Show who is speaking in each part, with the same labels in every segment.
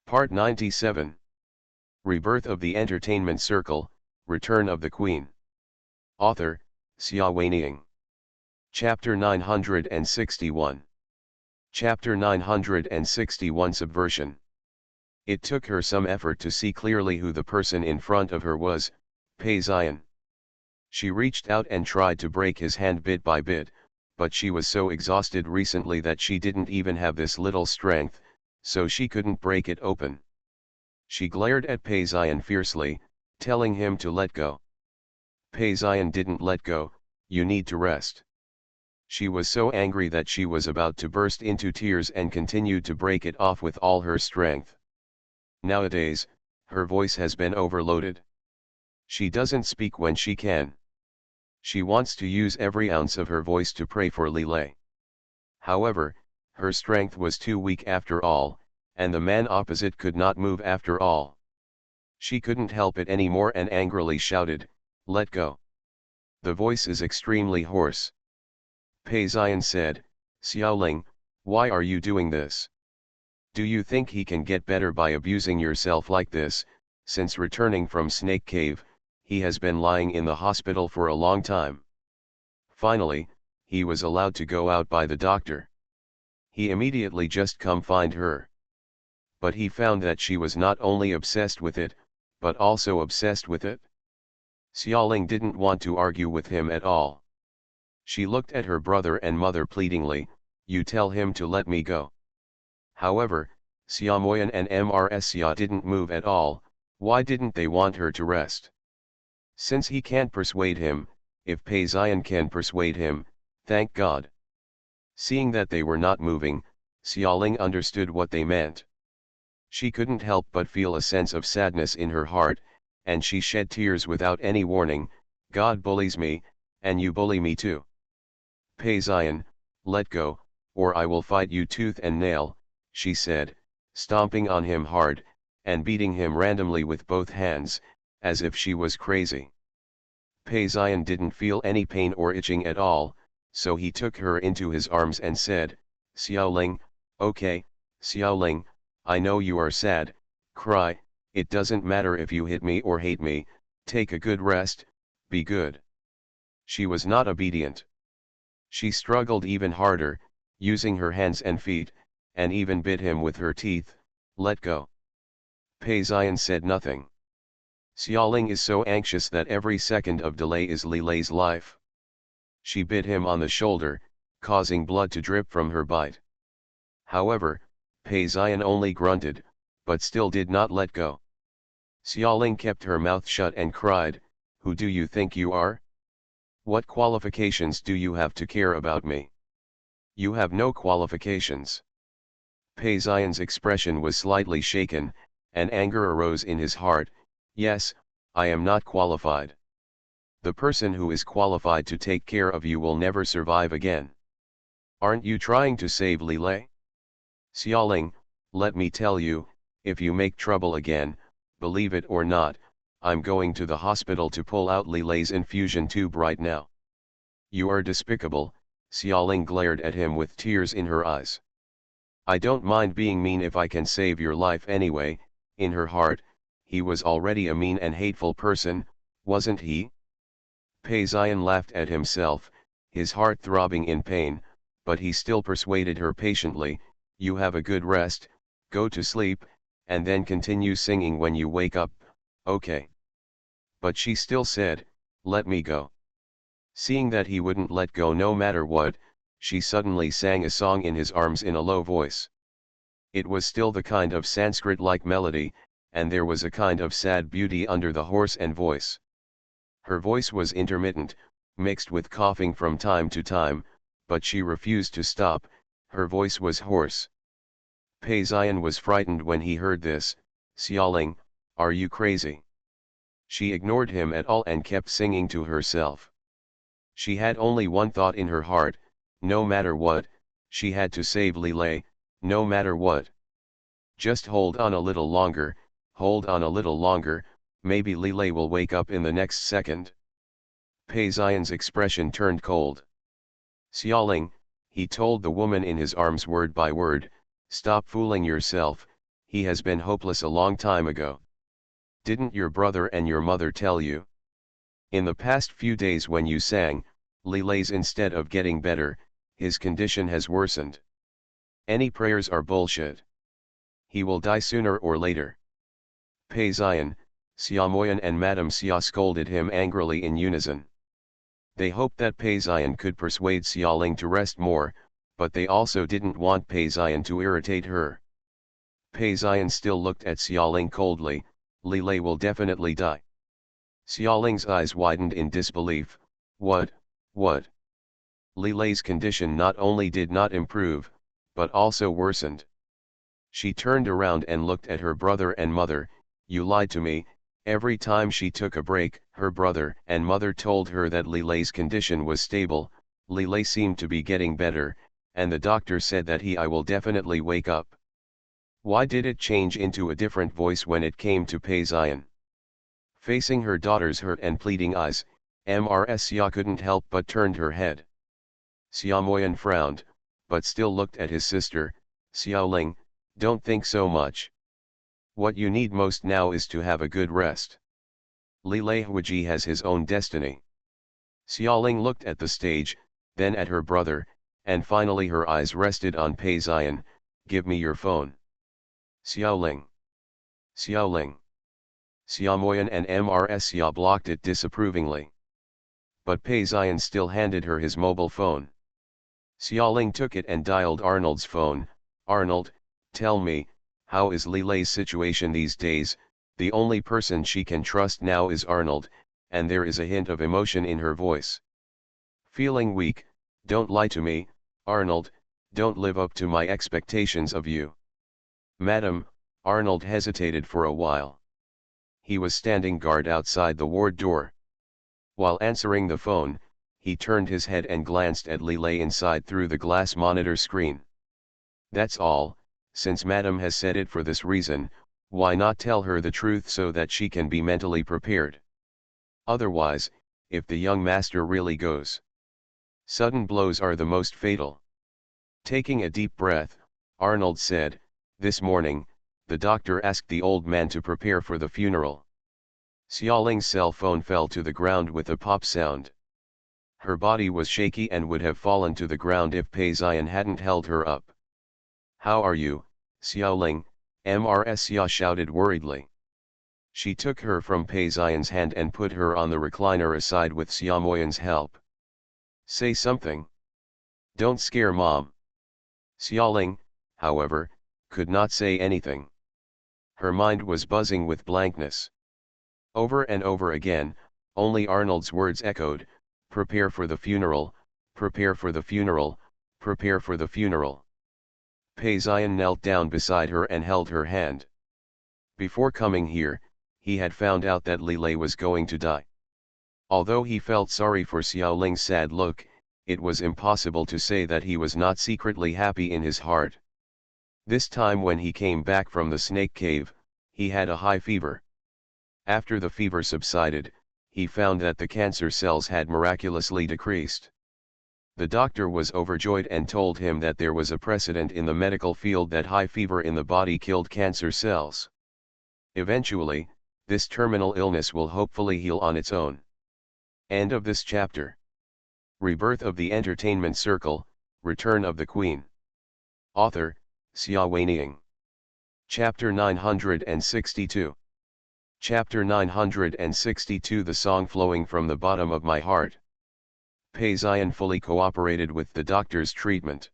Speaker 1: Part 97. Rebirth of the Entertainment Circle, Return of the Queen. Author, Xia Weining. Chapter 961. Chapter 961 Subversion. It took her some effort to see clearly who the person in front of her was, Pei Xian. She reached out and tried to break his hand bit by bit, but she was so exhausted recently that she didn't even have this little strength, so she couldn't break it open. She glared at Pei Xian fiercely, telling him to let go. Pei Xian didn't let go. You need to rest. She was so angry that she was about to burst into tears and continued to break it off with all her strength. Nowadays, her voice has been overloaded. She doesn't speak when she can. She wants to use every ounce of her voice to pray for Li Lei. However, her strength was too weak after all, and the man opposite could not move after all. She couldn't help it anymore and angrily shouted, "Let go." The voice is extremely hoarse. Pei Xian said, "Xiaoling, why are you doing this? Do you think he can get better by abusing yourself like this? Since returning from Snake Cave, he has been lying in the hospital for a long time. Finally, he was allowed to go out by the doctor. He immediately just come find her. But he found that she was not only obsessed with it, but also obsessed with it." Xiaoling didn't want to argue with him at all. She looked at her brother and mother pleadingly, "You tell him to let me go." However, Xia Moyan and Mrs. Xia didn't move at all. Why didn't they want her to rest? Since he can't persuade him, if Pei Xian can persuade him, thank God. Seeing that they were not moving, Xiaoling understood what they meant. She couldn't help but feel a sense of sadness in her heart, and she shed tears without any warning. "God bullies me, and you bully me too. Pei Xian, let go, or I will fight you tooth and nail," she said, stomping on him hard, and beating him randomly with both hands, as if she was crazy. Pei Xian didn't feel any pain or itching at all, so he took her into his arms and said, "Xiaoling, okay, Xiaoling, I know you are sad, cry, it doesn't matter if you hit me or hate me, take a good rest, be good." She was not obedient. She struggled even harder, using her hands and feet, and even bit him with her teeth. "Let go." Pei Xian said nothing. Xiaoling is so anxious that every second of delay is Li Lei's life. She bit him on the shoulder, causing blood to drip from her bite. However, Pei Xian only grunted, but still did not let go. Xiaoling kept her mouth shut and cried, "Who do you think you are? What qualifications do you have to care about me? You have no qualifications." Pei Xian's expression was slightly shaken, and anger arose in his heart. "Yes, I am not qualified. The person who is qualified to take care of you will never survive again. Aren't you trying to save Li Lei? Xiaoling, let me tell you, if you make trouble again, believe it or not, I'm going to the hospital to pull out Li Lei's infusion tube right now." "You are despicable," Xiaoling glared at him with tears in her eyes. "I don't mind being mean if I can save your life anyway." In her heart, he was already a mean and hateful person, wasn't he? Pei Xian laughed at himself, his heart throbbing in pain, but he still persuaded her patiently, "You have a good rest, go to sleep, and then continue singing when you wake up, okay?" But she still said, "Let me go." Seeing that he wouldn't let go no matter what, she suddenly sang a song in his arms in a low voice. It was still the kind of Sanskrit-like melody, and there was a kind of sad beauty under the hoarse and voice. Her voice was intermittent, mixed with coughing from time to time, but she refused to stop. Her voice was hoarse. Pei Xian was frightened when he heard this. "Xiaoling, are you crazy?" She ignored him at all and kept singing to herself. She had only one thought in her heart, no matter what, she had to save Li Lei, no matter what. Just hold on a little longer, hold on a little longer, maybe Li Lei will wake up in the next second. Pei Xian's expression turned cold. "Xiaoling," he told the woman in his arms word by word, "stop fooling yourself." He has been hopeless a long time ago. Didn't your brother and your mother tell you? In the past few days when you sang, Lilay's instead of getting better, his condition has worsened. Any prayers are bullshit. He will die sooner or later. Pei Zion, Xia Moyan and Madame Xia scolded him angrily in unison. They hoped that Pei Zion could persuade Xiaoling to rest more, but they also didn't want Pei Zion to irritate her. Pei Zion still looked at Xiaoling coldly. Lilei will definitely die. Xiaoling's eyes widened in disbelief. What? Lilei's condition not only did not improve, but also worsened. She turned around and looked at her brother and mother. You lied to me. Every time she took a break, her brother and mother told her that Lilei's condition was stable. Lilei seemed to be getting better, and the doctor said that I will definitely wake up. Why did it change into a different voice when it came to Pei Zion? Facing her daughter's hurt and pleading eyes, Mrs. Xia couldn't help but turned her head. Xia Moyan frowned, but still looked at his sister. Xiaoling, don't think so much. What you need most now is to have a good rest. Lilei Huiji has his own destiny. Xiaoling looked at the stage, then at her brother, and finally her eyes rested on Pei Zion. Give me your phone. Xiaoling. Xiaoling. Xia Moyan and Mrs. Xia blocked it disapprovingly. But Pei Zion still handed her his mobile phone. Xiaoling took it and dialed Arnold's phone. Arnold, tell me, how is Lilei's situation these days? The only person she can trust now is Arnold, and there is a hint of emotion in her voice. Feeling weak, don't lie to me, Arnold, don't live up to my expectations of you. Madam, Arnold hesitated for a while. He was standing guard outside the ward door. While answering the phone, he turned his head and glanced at Lilei inside through the glass monitor screen. That's all. Since Madam has said it for this reason, why not tell her the truth so that she can be mentally prepared? Otherwise, if the young master really goes, sudden blows are the most fatal. Taking a deep breath, Arnold said, this morning, the doctor asked the old man to prepare for the funeral. Xiaoling's cell phone fell to the ground with a pop sound. Her body was shaky and would have fallen to the ground if Pei Zion hadn't held her up. How are you, Xiaoling? Mrs. Xia shouted worriedly. She took her from Pei Zion's hand and put her on the recliner aside with Xia Moyan's help. Say something. Don't scare Mom. Xiaoling, however, could not say anything. Her mind was buzzing with blankness. Over and over again, only Arnold's words echoed, prepare for the funeral, prepare for the funeral, prepare for the funeral. Pei Zion knelt down beside her and held her hand. Before coming here, he had found out that Lilei was going to die. Although he felt sorry for Xiaoling's sad look, it was impossible to say that he was not secretly happy in his heart. This time when he came back from the snake cave, he had a high fever. After the fever subsided, he found that the cancer cells had miraculously decreased. The doctor was overjoyed and told him that there was a precedent in the medical field that high fever in the body killed cancer cells. Eventually, this terminal illness will hopefully heal on its own. End of this chapter. Rebirth of the Entertainment Circle, Return of the Queen. Author, Xia Weining. Chapter 962. Chapter 962. The song flowing from the bottom of my heart. Pei Zion fully cooperated with the doctor's treatment.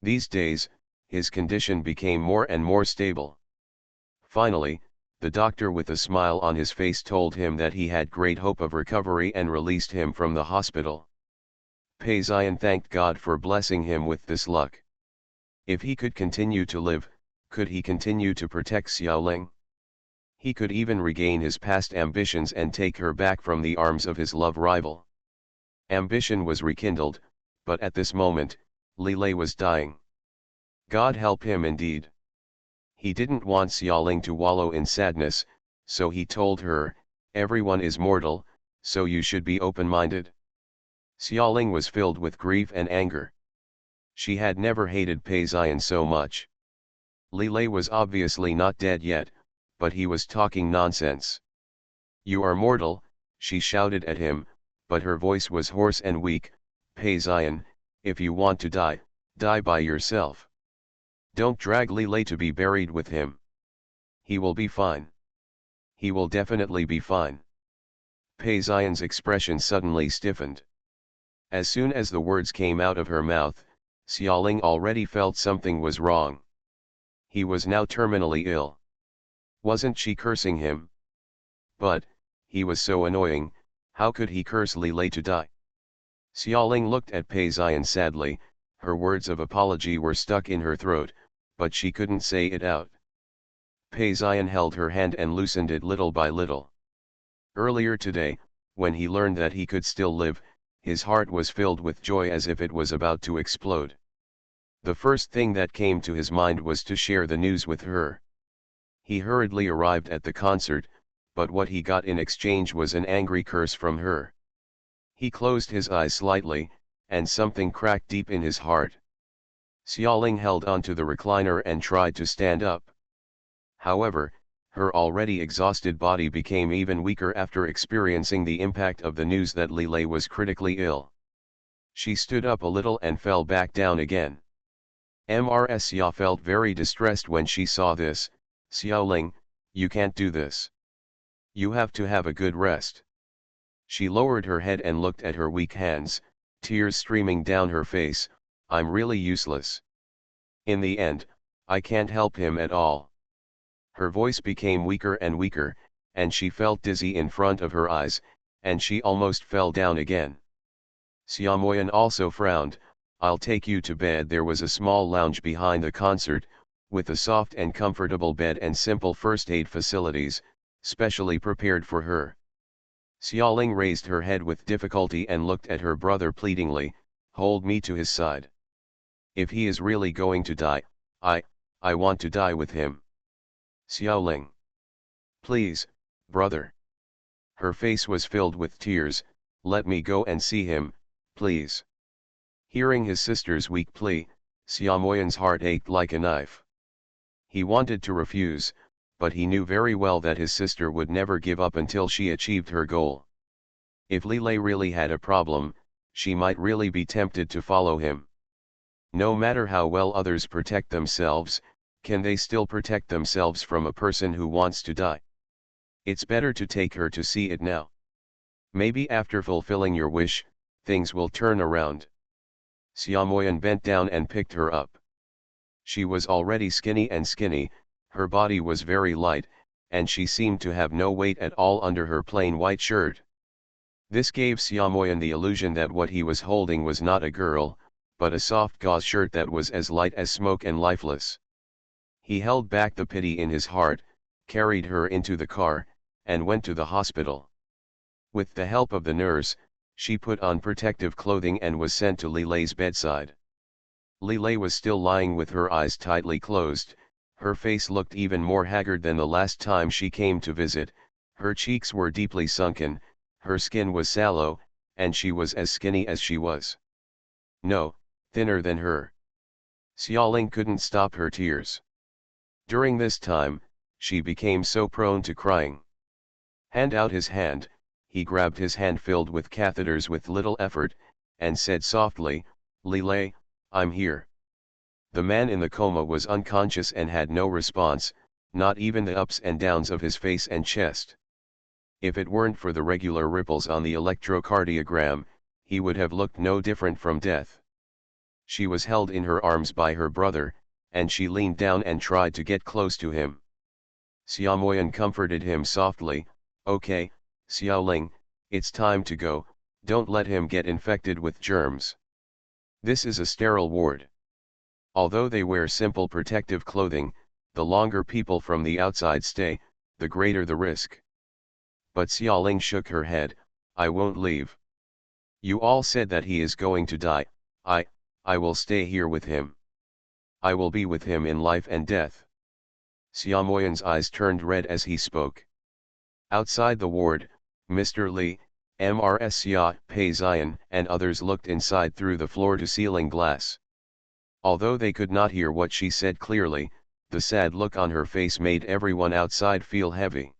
Speaker 1: These days, his condition became more and more stable. Finally, the doctor with a smile on his face told him that he had great hope of recovery and released him from the hospital. Pei Zion thanked God for blessing him with this luck. If he could continue to live, could he continue to protect Xiaoling? He could even regain his past ambitions and take her back from the arms of his love rival. Ambition was rekindled, but at this moment, Lilei was dying. God help him indeed. He didn't want Xiaoling to wallow in sadness, so he told her, everyone is mortal, so you should be open-minded. Xiaoling was filled with grief and anger. She had never hated Pei Zion so much. Li Lei was obviously not dead yet, but he was talking nonsense. "You are mortal," she shouted at him, but her voice was hoarse and weak. "Pei Zion, if you want to die, die by yourself. Don't drag Li Lei to be buried with him. He will be fine. He will definitely be fine." Pei Zion's expression suddenly stiffened. As soon as the words came out of her mouth, Xiaoling already felt something was wrong. He was now terminally ill. Wasn't she cursing him? But, he was so annoying, how could he curse Li Lei to die? Xiaoling looked at Pei Zion sadly, her words of apology were stuck in her throat, but she couldn't say it out. Pei Zion held her hand and loosened it little by little. Earlier today, when he learned that he could still live, his heart was filled with joy as if it was about to explode. The first thing that came to his mind was to share the news with her. He hurriedly arrived at the concert, but what he got in exchange was an angry curse from her. He closed his eyes slightly, and something cracked deep in his heart. Xiaoling held onto the recliner and tried to stand up. However, her already exhausted body became even weaker after experiencing the impact of the news that Li Lei was critically ill. She stood up a little and fell back down again. Mrs. Xia felt very distressed when she saw this. "Xiaoling, you can't do this. You have to have a good rest." She lowered her head and looked at her weak hands, tears streaming down her face. "I'm really useless. In the end, I can't help him at all." Her voice became weaker and weaker, and she felt dizzy in front of her eyes, and she almost fell down again. Xiaomoyan also frowned. "I'll take you to bed." There was a small lounge behind the concert, with a soft and comfortable bed and simple first aid facilities, specially prepared for her. Xiaoling raised her head with difficulty and looked at her brother pleadingly. "Hold me to his side. If he is really going to die, I want to die with him. Xiaoling. Please, brother." Her face was filled with tears. "Let me go and see him, please." Hearing his sister's weak plea, Xiaomoyan's heart ached like a knife. He wanted to refuse, but he knew very well that his sister would never give up until she achieved her goal. If Li Lei really had a problem, she might really be tempted to follow him. No matter how well others protect themselves, can they still protect themselves from a person who wants to die? It's better to take her to see it now. Maybe after fulfilling your wish, things will turn around. Xiaomoyan bent down and picked her up. She was already skinny, her body was very light, and she seemed to have no weight at all under her plain white shirt. This gave Xiaomoyan the illusion that what he was holding was not a girl, but a soft gauze shirt that was as light as smoke and lifeless. He held back the pity in his heart, carried her into the car, and went to the hospital. With the help of the nurse, she put on protective clothing and was sent to Li Lei's bedside. Li Lei was still lying with her eyes tightly closed. Her face looked even more haggard than the last time she came to visit. Her cheeks were deeply sunken, her skin was sallow, and she was as skinny as she was. No, thinner than her. Xiaoling couldn't stop her tears. During this time, she became so prone to crying. "Hand out his hand." He grabbed his hand filled with catheters with little effort, and said softly, "Li Lei, I'm here." The man in the coma was unconscious and had no response, not even the ups and downs of his face and chest. If it weren't for the regular ripples on the electrocardiogram, he would have looked no different from death. She was held in her arms by her brother, and she leaned down and tried to get close to him. Xiaomoyan comforted him softly. "Okay, Xiaoling, it's time to go, don't let him get infected with germs. This is a sterile ward." Although they wear simple protective clothing, the longer people from the outside stay, the greater the risk. But Xiaoling shook her head. "I won't leave. You all said that he is going to die. I will stay here with him. I will be with him in life and death." Xiaomoyan's eyes turned red as he spoke. Outside the ward, Mr. Li, Mrs. Xia, Pei Zion, and others looked inside through the floor-to-ceiling glass. Although they could not hear what she said clearly, The sad look on her face made everyone outside feel heavy.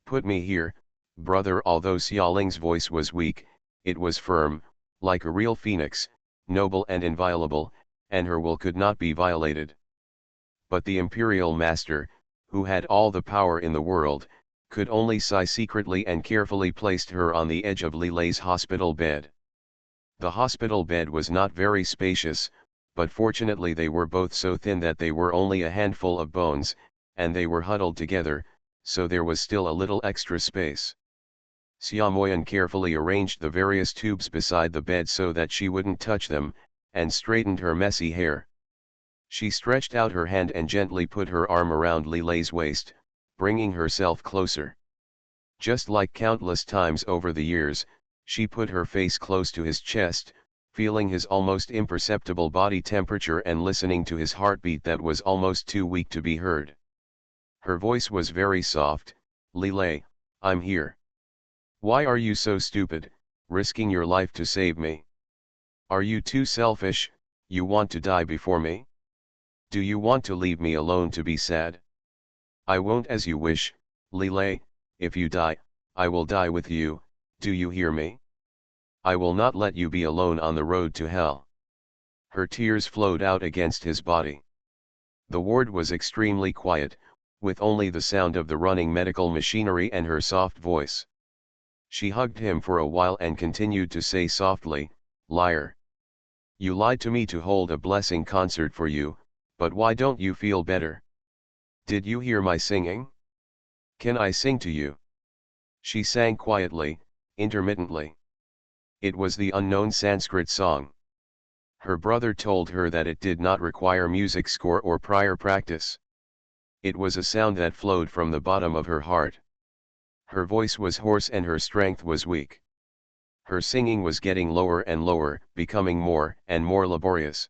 Speaker 1: "Put me here, brother." Although Xiaoling's voice was weak, it was firm, like a real phoenix, noble and inviolable, and her will could not be violated. But the imperial master, who had all the power in the world, could only sigh secretly and carefully placed her on the edge of Li Lei's hospital bed. The hospital bed was not very spacious, but fortunately they were both so thin that they were only a handful of bones, and they were huddled together, so there was still a little extra space. Xia Moyan carefully arranged the various tubes beside the bed so that she wouldn't touch them, and straightened her messy hair. She stretched out her hand and gently put her arm around Li Lei's waist, bringing herself closer. Just like countless times over the years, she put her face close to his chest, feeling his almost imperceptible body temperature and listening to his heartbeat that was almost too weak to be heard. Her voice was very soft. "Li Lei, I'm here. Why are you so stupid, risking your life to save me? Are you too selfish? You want to die before me? Do you want to leave me alone to be sad? I won't, as you wish, Li Lei. If you die, I will die with you. Do you hear me? I will not let you be alone on the road to hell." Her tears flowed out against his body. The ward was extremely quiet, with only the sound of the running medical machinery and her soft voice. She hugged him for a while and continued to say softly, "Liar. You lied to me to hold a blessing concert for you, but why don't you feel better? Did you hear my singing? Can I sing to you?" She sang quietly, intermittently. It was the unknown Sanskrit song. Her brother told her that it did not require music score or prior practice. It was a sound that flowed from the bottom of her heart. Her voice was hoarse and her strength was weak. Her singing was getting lower and lower, becoming more and more laborious.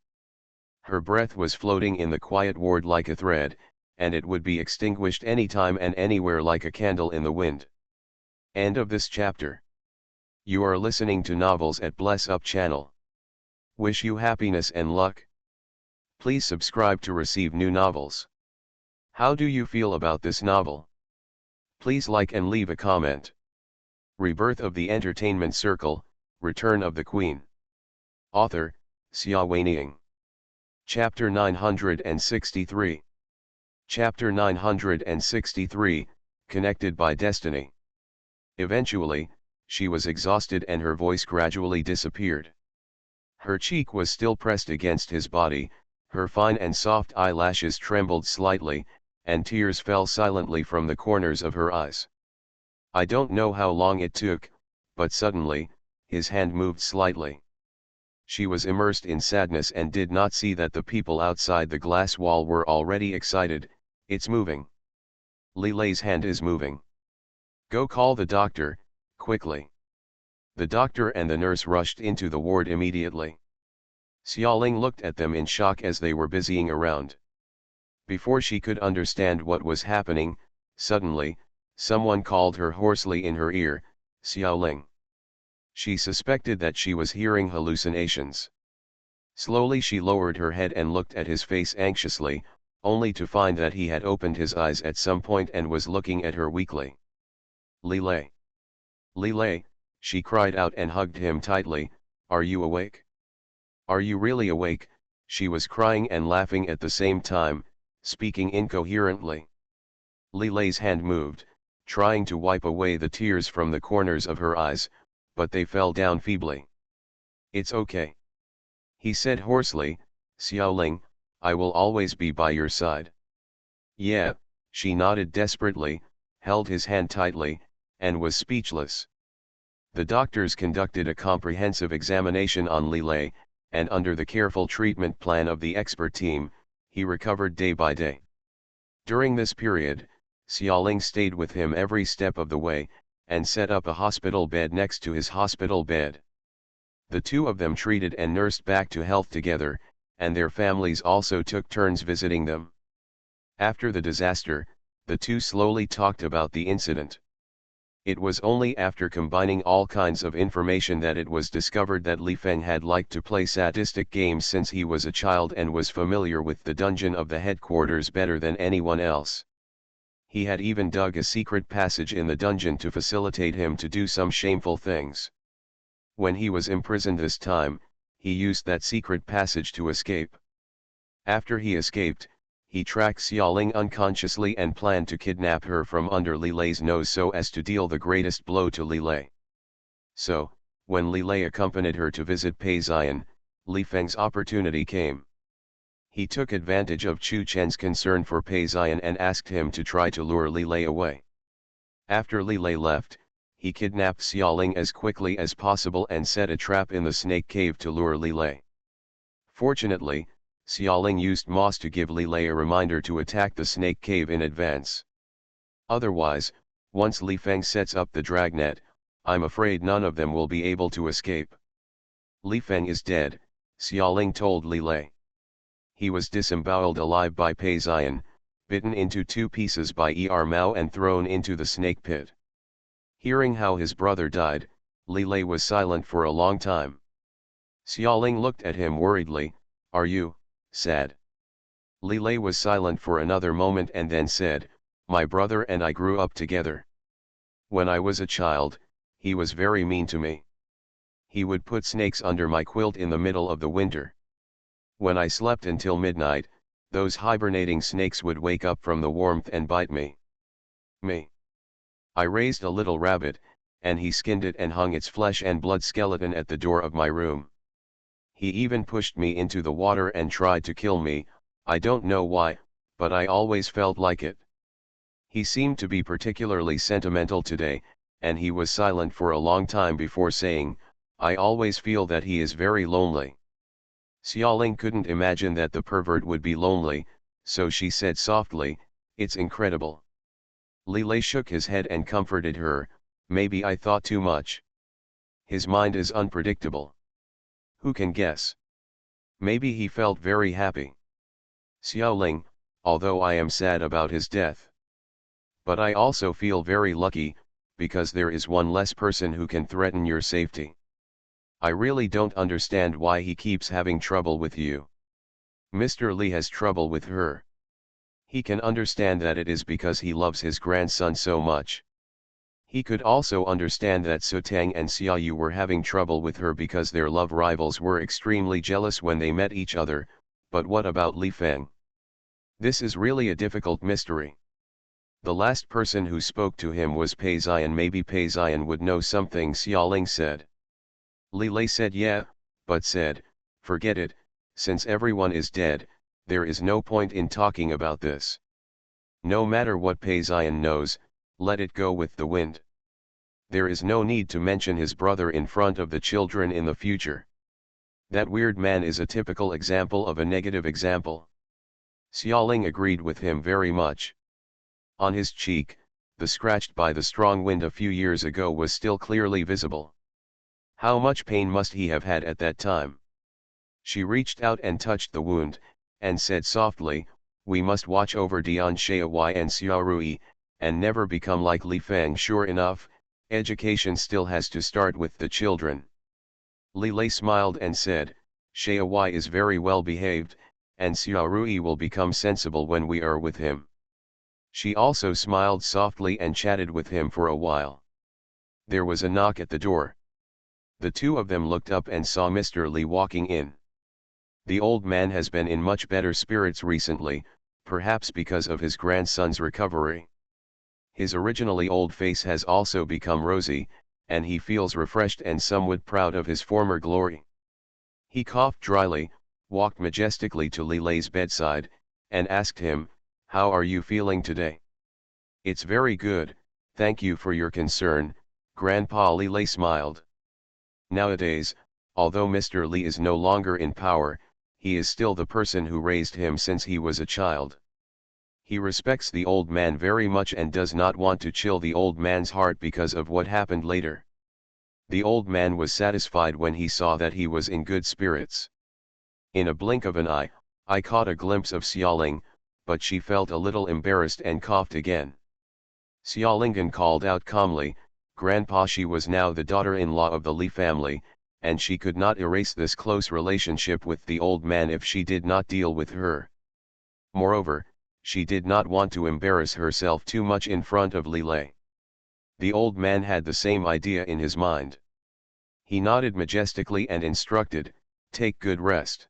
Speaker 1: Her breath was floating in the quiet ward like a thread, and it would be extinguished anytime and anywhere like a candle in the wind. End of this chapter. You are listening to Novels at Bless Up channel. Wish you happiness and luck. Please subscribe to receive new novels. How do you feel about this novel? Please like and leave a comment. Rebirth of the Entertainment Circle, Return of the Queen. Author, Xia Weining. Chapter 963. Chapter 963, Connected by Destiny. Eventually, she was exhausted and her voice gradually disappeared. Her cheek was still pressed against his body, her fine and soft eyelashes trembled slightly, and tears fell silently from the corners of her eyes. I don't know how long it took, but suddenly, his hand moved slightly. She was immersed in sadness and did not see that the people outside the glass wall were already excited. "It's moving. Li Lei's hand is moving. Go call the doctor, quickly." The doctor and the nurse rushed into the ward immediately. Xiaoling looked at them in shock as they were busying around. Before she could understand what was happening, suddenly, someone called her hoarsely in her ear, "Xiaoling." She suspected that she was hearing hallucinations. Slowly she lowered her head and looked at his face anxiously, only to find that he had opened his eyes at some point and was looking at her weakly. "Li Lei. Li Lei," she cried out and hugged him tightly, "are you awake? Are you really awake?" She was crying and laughing at the same time, speaking incoherently. Li Lei's hand moved, trying to wipe away the tears from the corners of her eyes, but they fell down feebly. "It's okay," he said hoarsely, "Xiaoling, I will always be by your side." "Yeah," she nodded desperately, held his hand tightly, and was speechless. The doctors conducted a comprehensive examination on Li Lei, and under the careful treatment plan of the expert team, he recovered day by day. During this period, Xiaoling stayed with him every step of the way, and set up a hospital bed next to his hospital bed. The two of them treated and nursed back to health together, and their families also took turns visiting them. After the disaster, the two slowly talked about the incident. It was only after combining all kinds of information that it was discovered that Li Feng had liked to play sadistic games since he was a child and was familiar with the dungeon of the headquarters better than anyone else. He had even dug a secret passage in the dungeon to facilitate him to do some shameful things. When he was imprisoned this time, he used that secret passage to escape. After he escaped, he tracked Xiaoling unconsciously and planned to kidnap her from under Li Lei's nose so as to deal the greatest blow to Li Lei. So, when Li Lei accompanied her to visit Pei Xian, Li Feng's opportunity came. He took advantage of Chu Chen's concern for Pei Xian and asked him to try to lure Li Lei away. After Li Lei left, he kidnapped Xiaoling as quickly as possible and set a trap in the snake cave to lure Li Lei. Fortunately, Xiaoling used moss to give Li Lei a reminder to attack the snake cave in advance. Otherwise, once Li Feng sets up the dragnet, I'm afraid none of them will be able to escape. Li Feng is dead, Xiaoling told Li Lei. He was disemboweled alive by Pei Xian, bitten into 2 pieces by Mao and thrown into the snake pit. Hearing how his brother died, Li Lei was silent for a long time. Xiaoling looked at him worriedly, "Are you sad?" Li Lei was silent for another moment and then said, "My brother and I grew up together. When I was a child, he was very mean to me. He would put snakes under my quilt in the middle of the winter. When I slept until midnight, those hibernating snakes would wake up from the warmth and bite me. I raised a little rabbit, and he skinned it and hung its flesh and blood skeleton at the door of my room. He even pushed me into the water and tried to kill me, I don't know why, but I always felt like it." He seemed to be particularly sentimental today, and he was silent for a long time before saying, "I always feel that he is very lonely." Xiaoling couldn't imagine that the pervert would be lonely, so she said softly, "It's incredible." Li Lei shook his head and comforted her, "Maybe I thought too much. His mind is unpredictable. Who can guess? Maybe he felt very happy. Xiaoling, although I am sad about his death. But I also feel very lucky, because there is one less person who can threaten your safety. I really don't understand why he keeps having trouble with you. Mr. Li has trouble with her. He can understand that it is because he loves his grandson so much. He could also understand that Su Tang and Xiaoyu were having trouble with her because their love rivals were extremely jealous when they met each other, but what about Li Feng? This is really a difficult mystery. The last person who spoke to him was Pei Xian. Maybe Pei Xian would know something, Xiaoling said. Li Lei said yeah, but said, "Forget it, since everyone is dead, there is no point in talking about this. No matter what Pei Xian knows, let it go with the wind. There is no need to mention his brother in front of the children in the future. That weird man is a typical example of a negative example." Xiaoling agreed with him very much. On his cheek, the scratched by the strong wind a few years ago was still clearly visible. How much pain must he have had at that time? She reached out and touched the wound, and said softly, "We must watch over Dian Xiaowai and Xiaorui, and never become like Li Feng. Sure enough, education still has to start with the children." Li Lei smiled and said, "Xiaowai is very well behaved, and Xiaorui will become sensible when we are with him." She also smiled softly and chatted with him for a while. There was a knock at the door. The two of them looked up and saw Mr. Li walking in. The old man has been in much better spirits recently, perhaps because of his grandson's recovery. His originally old face has also become rosy, and he feels refreshed and somewhat proud of his former glory. He coughed dryly, walked majestically to Li Lei's bedside, and asked him, "How are you feeling today?" "It's very good, thank you for your concern, Grandpa." Li Lei smiled. Nowadays, although Mr. Li is no longer in power, he is still the person who raised him since he was a child. He respects the old man very much and does not want to chill the old man's heart because of what happened later. The old man was satisfied when he saw that he was in good spirits. In a blink of an eye, I caught a glimpse of Xiaoling, but she felt a little embarrassed and coughed again. Xiaolingen called out calmly, Grandpa, she was now the daughter-in-law of the Li family, and she could not erase this close relationship with the old man if she did not deal with her. Moreover, she did not want to embarrass herself too much in front of Li Lei. The old man had the same idea in his mind. He nodded majestically and instructed, "Take good rest.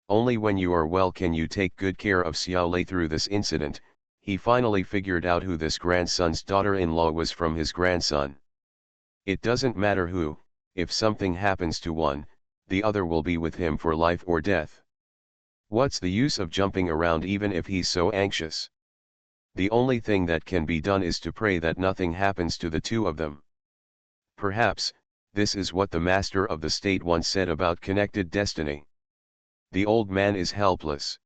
Speaker 1: Only when you are well can you take good care of Xiao Lei." Through this incident, he finally figured out who this grandson's daughter-in-law was from his grandson. It doesn't matter who, if something happens to one, the other will be with him for life or death. What's the use of jumping around even if he's so anxious? The only thing that can be done is to pray that nothing happens to the two of them. Perhaps, this is what the master of the state once said about connected destiny. The old man is helpless.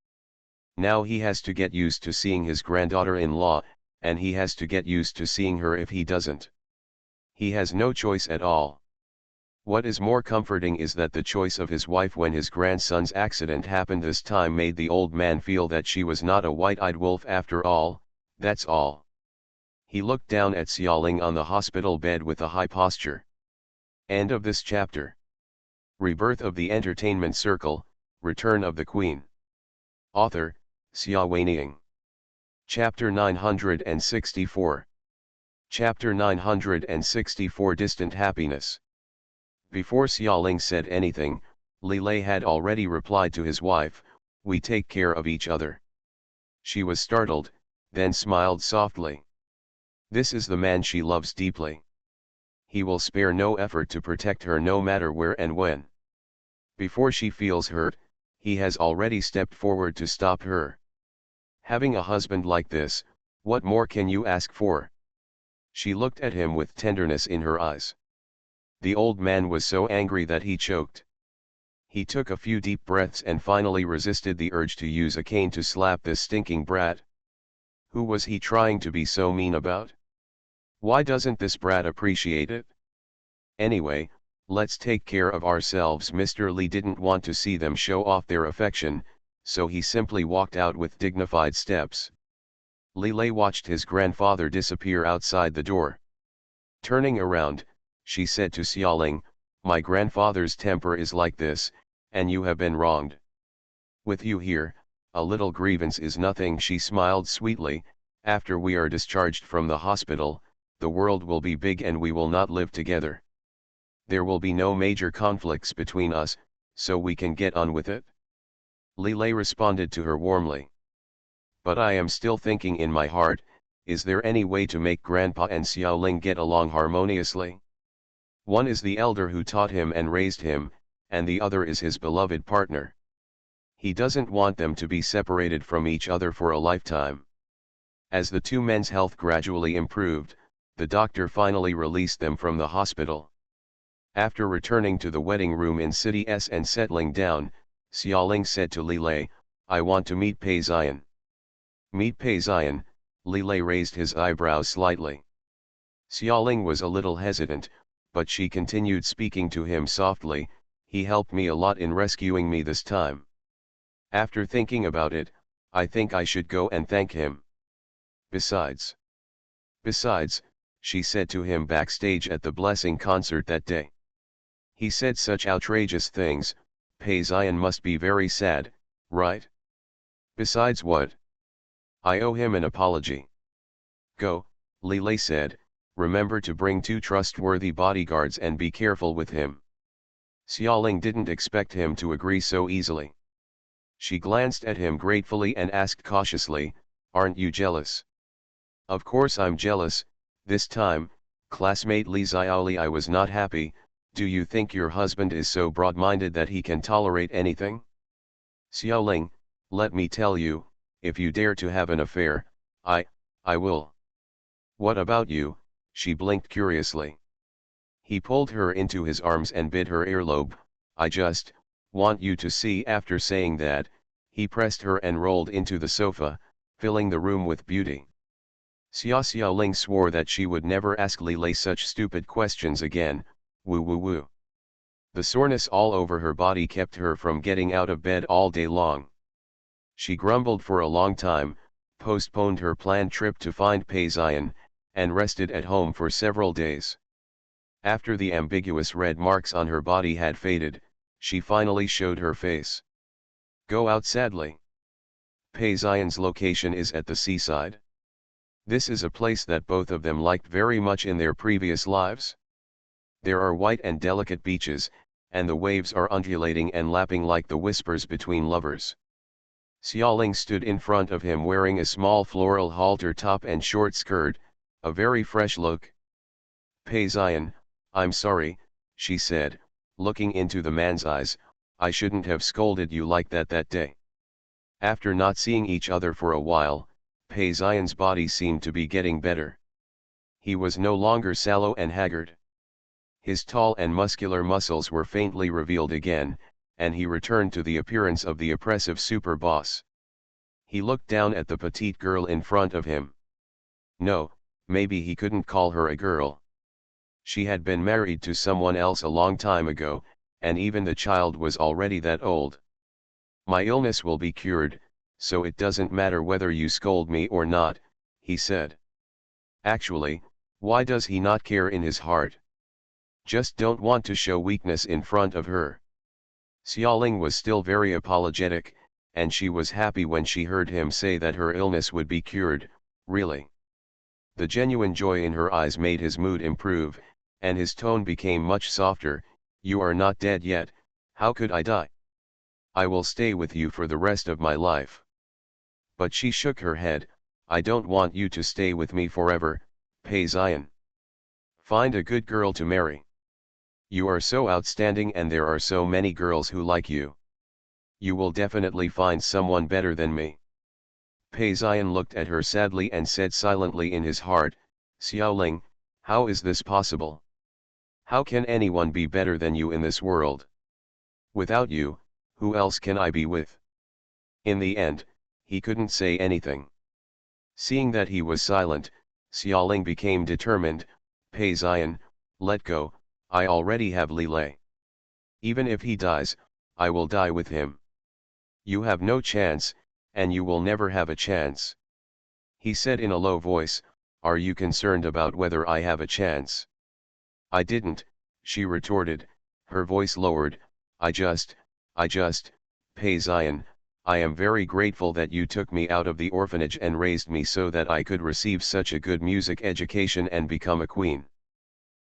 Speaker 1: Now he has to get used to seeing his granddaughter-in-law, and he has to get used to seeing her if he doesn't. He has no choice at all. What is more comforting is that the choice of his wife when his grandson's accident happened this time made the old man feel that she was not a white-eyed wolf after all, that's all. He looked down at Xiaoling on the hospital bed with a high posture. End of this chapter. Rebirth of the Entertainment Circle, Return of the Queen. Author, Xia Weining. Chapter 964. Chapter 964 Distant Happiness. Before Xiaoling said anything, Li Lei had already replied to his wife, "We take care of each other." She was startled, then smiled softly. This is the man she loves deeply. He will spare no effort to protect her no matter where and when. Before she feels hurt, he has already stepped forward to stop her. Having a husband like this, what more can you ask for? She looked at him with tenderness in her eyes. The old man was so angry that he choked. He took a few deep breaths and finally resisted the urge to use a cane to slap this stinking brat. Who was he trying to be so mean about? Why doesn't this brat appreciate it? Anyway, let's take care of ourselves. Mr. Li didn't want to see them show off their affection, so he simply walked out with dignified steps. Li Lei watched his grandfather disappear outside the door. Turning around, she said to Xiaoling, "My grandfather's temper is like this, and you have been wronged. With you here, a little grievance is nothing." She smiled sweetly, "After we are discharged from the hospital, the world will be big and we will not live together. There will be no major conflicts between us, so we can get on with it." Li Lei responded to her warmly. "But I am still thinking in my heart, is there any way to make Grandpa and Xiaoling get along harmoniously? One is the elder who taught him and raised him, and the other is his beloved partner. He doesn't want them to be separated from each other for a lifetime." As the two men's health gradually improved, the doctor finally released them from the hospital. After returning to the wedding room in City S and settling down, Xiaoling said to Li Lei, "I want to meet Pei Zion." "Meet Pei Zion?" Li Lei raised his eyebrows slightly. Xiaoling was a little hesitant, but she continued speaking to him softly, "He helped me a lot in rescuing me this time. After thinking about it, I think I should go and thank him. Besides, she said to him backstage at the Blessing concert that day. He said such outrageous things, Pei Zion must be very sad, right? Besides what? I owe him an apology." "Go," Li Lei said, "remember to bring 2 trustworthy bodyguards and be careful with him." Xiaoling didn't expect him to agree so easily. She glanced at him gratefully and asked cautiously, "Aren't you jealous?" "Of course I'm jealous, this time, classmate Li Xiaoli. I was not happy. Do you think your husband is so broad-minded that he can tolerate anything?" "Xiaoling, let me tell you, if you dare to have an affair, I will." "What about you?" she blinked curiously. He pulled her into his arms and bit her earlobe. "I just want you to see." After saying that, he pressed her and rolled into the sofa, filling the room with beauty. Xiaoling swore that she would never ask Li Lei such stupid questions again. Woo woo woo. The soreness all over her body kept her from getting out of bed all day long. She grumbled for a long time, postponed her planned trip to find Pei Zion, and rested at home for several days. After the ambiguous red marks on her body had faded, she finally showed her face. Go out sadly. Pei Xian's location is at the seaside. This is a place that both of them liked very much in their previous lives. There are white and delicate beaches, and the waves are undulating and lapping like the whispers between lovers. Xiaoling stood in front of him wearing a small floral halter top and short skirt, a very fresh look. Pei Xian, I'm sorry, she said, looking into the man's eyes, I shouldn't have scolded you like that day. After not seeing each other for a while, Pei Xian's body seemed to be getting better. He was no longer sallow and haggard. His tall and muscular muscles were faintly revealed again, and he returned to the appearance of the oppressive super boss. He looked down at the petite girl in front of him. No, maybe he couldn't call her a girl. She had been married to someone else a long time ago, and even the child was already that old. My illness will be cured, so it doesn't matter whether you scold me or not, he said. Actually, why does he not care in his heart? Just don't want to show weakness in front of her. Xiaoling was still very apologetic, and she was happy when she heard him say that her illness would be cured, really. The genuine joy in her eyes made his mood improve, and his tone became much softer. You are not dead yet, how could I die? I will stay with you for the rest of my life. But she shook her head, I don't want you to stay with me forever, Pei Xian. Find a good girl to marry. You are so outstanding and there are so many girls who like you. You will definitely find someone better than me. Pei Xian looked at her sadly and said silently in his heart, Xiaoling, how is this possible? How can anyone be better than you in this world? Without you, who else can I be with? In the end, he couldn't say anything. Seeing that he was silent, Xiaoling became determined, Pei Xian, let go, I already have Li Lei. Even if he dies, I will die with him. You have no chance, and you will never have a chance. He said in a low voice, are you concerned about whether I have a chance? I didn't, she retorted, her voice lowered, I just, Pei Xian, I am very grateful that you took me out of the orphanage and raised me so that I could receive such a good music education and become a queen.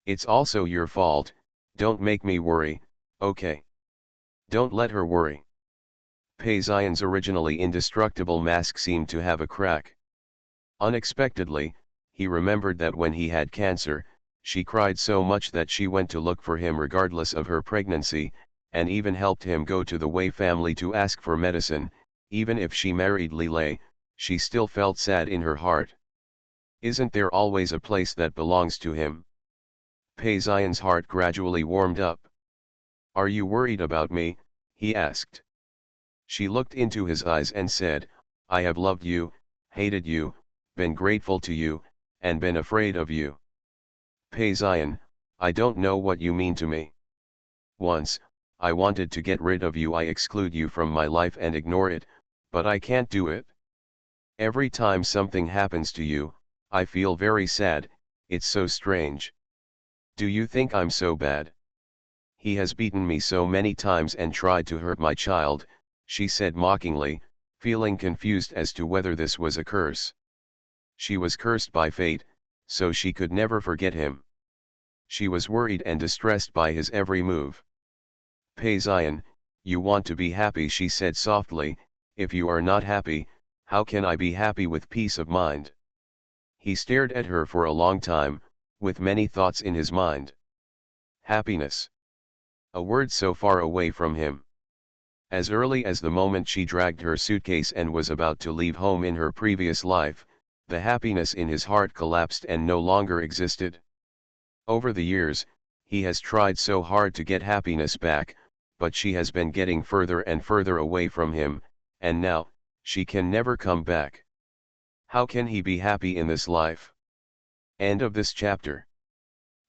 Speaker 1: It's also your fault, don't make me worry, okay? Don't let her worry. Pei Xian's originally indestructible mask seemed to have a crack. Unexpectedly, he remembered that when he had cancer, she cried so much that she went to look for him regardless of her pregnancy, and even helped him go to the Wei family to ask for medicine. Even if she married Li Lei, she still felt sad in her heart. Isn't there always a place that belongs to him? Pei Xian's heart gradually warmed up. Are you worried about me? He asked. She looked into his eyes and said, I have loved you, hated you, been grateful to you, and been afraid of you. Pei Xian, I don't know what you mean to me. Once, I wanted to get rid of you, I exclude you from my life and ignore it, but I can't do it. Every time something happens to you, I feel very sad, it's so strange. Do you think I'm so bad? He has beaten me so many times and tried to hurt my child, she said mockingly, feeling confused as to whether this was a curse. She was cursed by fate, so she could never forget him. She was worried and distressed by his every move. Pei Xian, you want to be happy, she said softly, if you are not happy, how can I be happy with peace of mind? He stared at her for a long time, with many thoughts in his mind. Happiness. A word so far away from him. As early as the moment she dragged her suitcase and was about to leave home in her previous life, the happiness in his heart collapsed and no longer existed. Over the years, he has tried so hard to get happiness back, but she has been getting further and further away from him, and now, she can never come back. How can he be happy in this life? End of this chapter.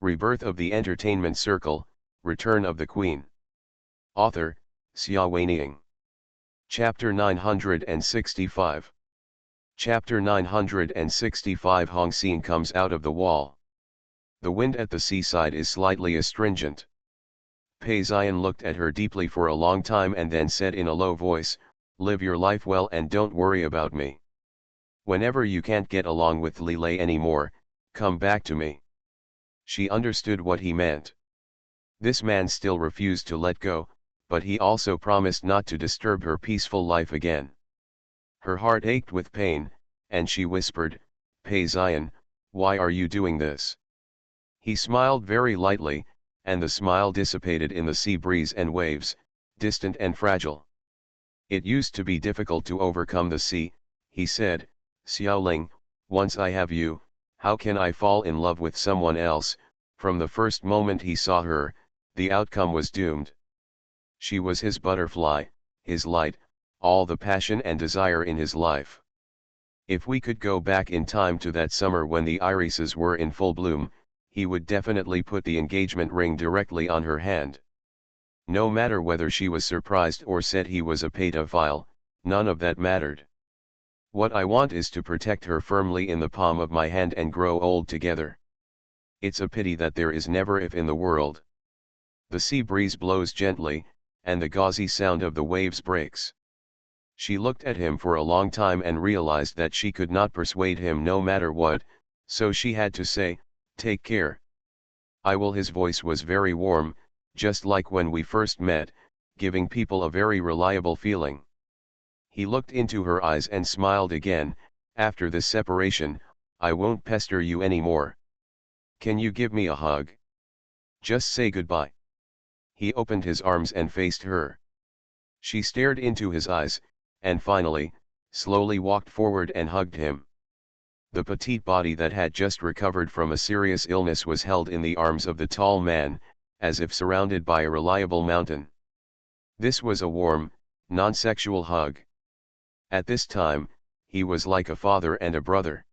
Speaker 1: Rebirth of the Entertainment Circle, Return of the Queen. Author, Xia Weining. Chapter 965. Chapter 965 Hong Xin comes out of the wall. The wind at the seaside is slightly astringent. Pei Xian looked at her deeply for a long time and then said in a low voice, "Live your life well and don't worry about me. Whenever you can't get along with Li Lei anymore, come back to me." She understood what he meant. This man still refused to let go, but he also promised not to disturb her peaceful life again. Her heart ached with pain, and she whispered, "Pei Xian, why are you doing this?" He smiled very lightly, and the smile dissipated in the sea breeze and waves, distant and fragile. "It used to be difficult to overcome the sea," he said, "Xiaoling, once I have you, how can I fall in love with someone else?" From the first moment he saw her, the outcome was doomed. She was his butterfly, his light, all the passion and desire in his life. If we could go back in time to that summer when the irises were in full bloom, he would definitely put the engagement ring directly on her hand. No matter whether she was surprised or said he was a pedophile, none of that mattered. What I want is to protect her firmly in the palm of my hand and grow old together. It's a pity that there is never if in the world. The sea breeze blows gently, and the gauzy sound of the waves breaks. She looked at him for a long time and realized that she could not persuade him no matter what, so she had to say, "Take care. I will." His voice was very warm, just like when we first met, giving people a very reliable feeling. He looked into her eyes and smiled again. "After this separation, I won't pester you anymore. Can you give me a hug? Just say goodbye." He opened his arms and faced her. She stared into his eyes, and finally, slowly walked forward and hugged him. The petite body that had just recovered from a serious illness was held in the arms of the tall man, as if surrounded by a reliable mountain. This was a warm, non-sexual hug. At this time, he was like a father and a brother.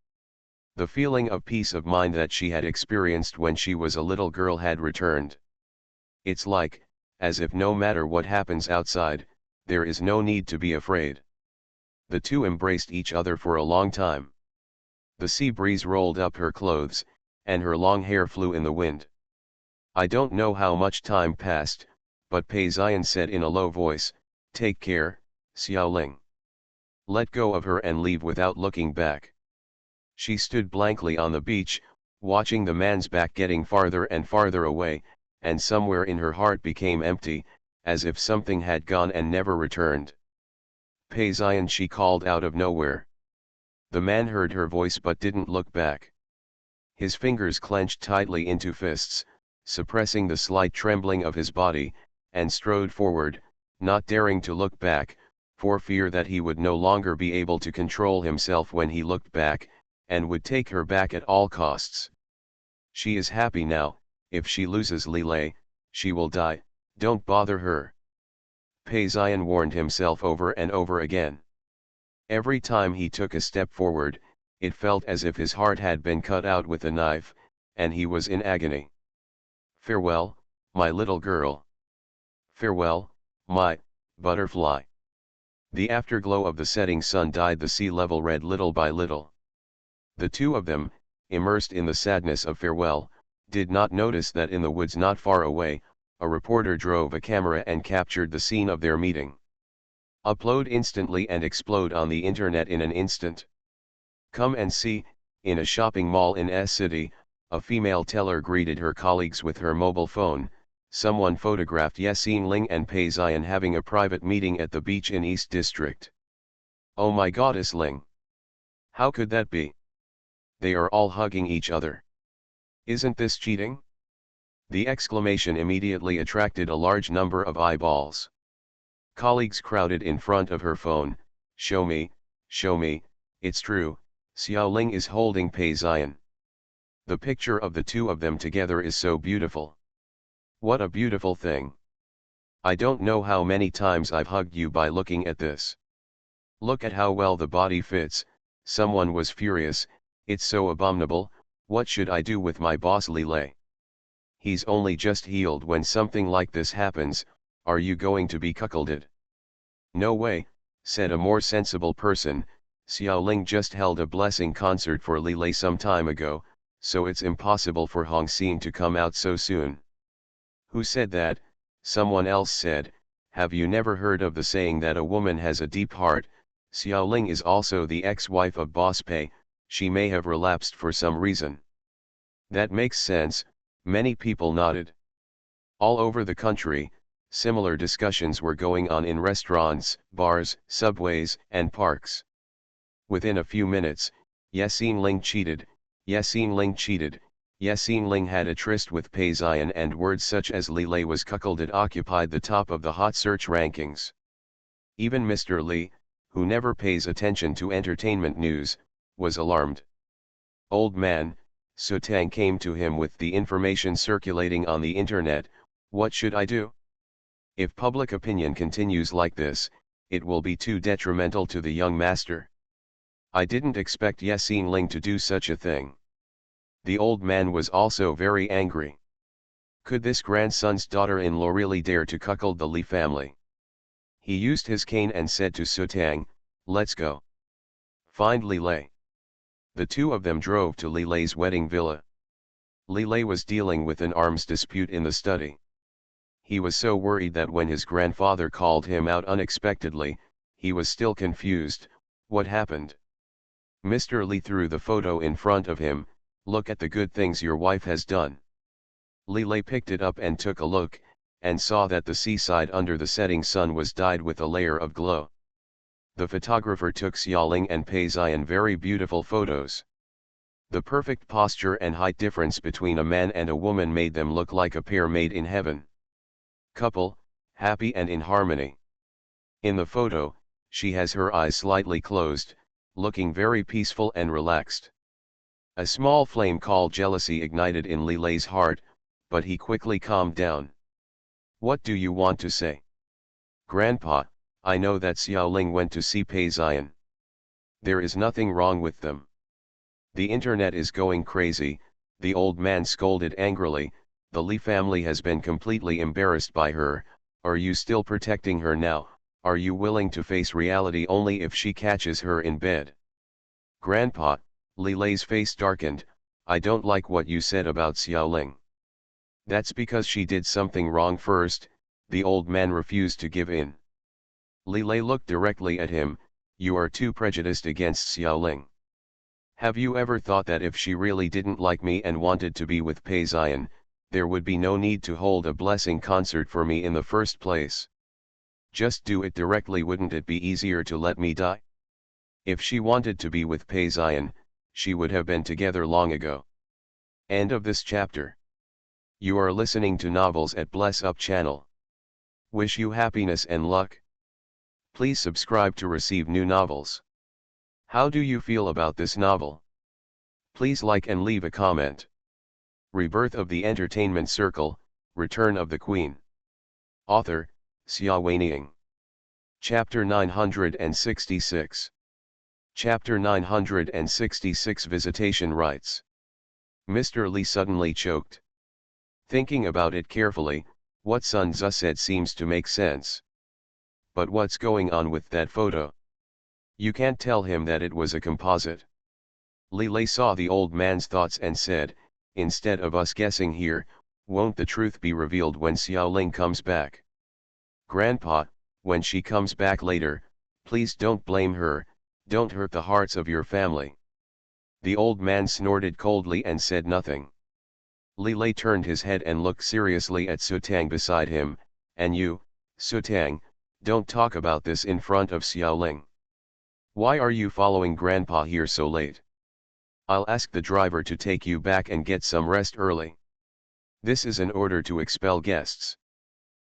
Speaker 1: The feeling of peace of mind that she had experienced when she was a little girl had returned. It's like, as if no matter what happens outside, there is no need to be afraid. The two embraced each other for a long time. The sea breeze rolled up her clothes, and her long hair flew in the wind. I don't know how much time passed, but Pei Xian said in a low voice, "Take care, Xiaoling. Let go of her and leave without looking back." She stood blankly on the beach, watching the man's back getting farther and farther away, and somewhere in her heart became empty, as if something had gone and never returned. "Pei Xian," she called out of nowhere. The man heard her voice but didn't look back. His fingers clenched tightly into fists, suppressing the slight trembling of his body, and strode forward, not daring to look back, for fear that he would no longer be able to control himself when he looked back, and would take her back at all costs. "She is happy now. If she loses Li Lei, she will die. Don't bother her." Pei Xian warned himself over and over again. Every time he took a step forward, it felt as if his heart had been cut out with a knife, and he was in agony. "Farewell, my little girl. Farewell, my butterfly." The afterglow of the setting sun dyed the sea level red little by little. The two of them, immersed in the sadness of farewell, did not notice that in the woods not far away, a reporter drove a camera and captured the scene of their meeting. Upload instantly and explode on the internet in an instant. Come and see, in a shopping mall in S City, a female teller greeted her colleagues with her mobile phone. Someone photographed Yasin Ling and Pei Xian having a private meeting at the beach in East District. "Oh my goddess Ling! How could that be? They are all hugging each other. Isn't this cheating?" The exclamation immediately attracted a large number of eyeballs. Colleagues crowded in front of her phone. Show me, it's true, Xiaoling is holding Pei Xian. The picture of the two of them together is so beautiful. What a beautiful thing. I don't know how many times I've hugged you by looking at this. Look at how well the body fits." Someone was furious. "It's so abominable. What should I do with my boss Li Lei? He's only just healed. When something like this happens, are you going to be cuckolded?" "No way," said a more sensible person, Xiaoling just held a blessing concert for Li Lei some time ago, so it's impossible for Hong Xin to come out so soon. Who said that? Someone else said. Have you never heard of the saying that a woman has a deep heart? Xiaoling is also the ex-wife of Boss Pei, she may have relapsed for some reason. That makes sense, many people nodded. All over the country, similar discussions were going on in restaurants, bars, subways, and parks. Within a few minutes, Yexin Ling cheated, Yexin Ling cheated, Yexin Ling had a tryst with Pei Ziyan, and words such as Li Lei was cuckolded occupied the top of the hot search rankings. Even Mr. Li, who never pays attention to entertainment news, was alarmed. Old man, Su Tang came to him with the information circulating on the internet. What should I do? If public opinion continues like this, it will be too detrimental to the young master. I didn't expect Yexin Ling to do such a thing. The old man was also very angry. Could this grandson's daughter-in-law really dare to cuckold the Li family? He used his cane and said to Su Tang, "Let's go. Find Li Lei." The two of them drove to Li Lei's wedding villa. Li Lei was dealing with an arms dispute in the study. He was so worried that when his grandfather called him out unexpectedly, he was still confused. What happened? Mr. Li threw the photo in front of him. Look at the good things your wife has done. Li Lei picked it up and took a look, and saw that the seaside under the setting sun was dyed with a layer of glow. The photographer took Xiaoling and Pei Ziyan very beautiful photos. The perfect posture and height difference between a man and a woman made them look like a pair made in heaven. Couple, happy and in harmony. In the photo, she has her eyes slightly closed, looking very peaceful and relaxed. A small flame called jealousy ignited in Li Lei's heart, but he quickly calmed down. What do you want to say? Grandpa, I know that Xiaoling went to see Pei Ziyan. There is nothing wrong with them. The internet is going crazy, the old man scolded angrily. The Li family has been completely embarrassed by her. Are you still protecting her now? Are you willing to face reality only if she catches her in bed? Grandpa, Li Lei's face darkened. I don't like what you said about Xiaoling. That's because she did something wrong first. The old man refused to give in. Li Lei looked directly at him. You are too prejudiced against Xiaoling. Have you ever thought that if she really didn't like me and wanted to be with Pei Ziyan, there would be no need to hold a blessing concert for me in the first place? Just do it directly. Wouldn't it be easier to let me die? If she wanted to be with Pei Ziyan, she would have been together long ago. End of this chapter. You are listening to Novels at Bless Up channel. Wish you happiness and luck. Please subscribe to receive new novels. How do you feel about this novel? Please like and leave a comment. Rebirth of the Entertainment Circle, Return of the Queen. Author, Xia Weining. Chapter 966. Chapter 966 Visitation Rites. Mr. Li suddenly choked. Thinking about it carefully, what Sun Tzu said seems to make sense. But what's going on with that photo? You can't tell him that it was a composite. Li Lei saw the old man's thoughts and said, instead of us guessing here, won't the truth be revealed when Xiaoling comes back? Grandpa, when she comes back later, please don't blame her, don't hurt the hearts of your family. The old man snorted coldly and said nothing. Li Lei turned his head and looked seriously at Su Tang beside him. And you, Su Tang, don't talk about this in front of Xiaoling. Why are you following Grandpa here so late? I'll ask the driver to take you back and get some rest early. This is an order to expel guests.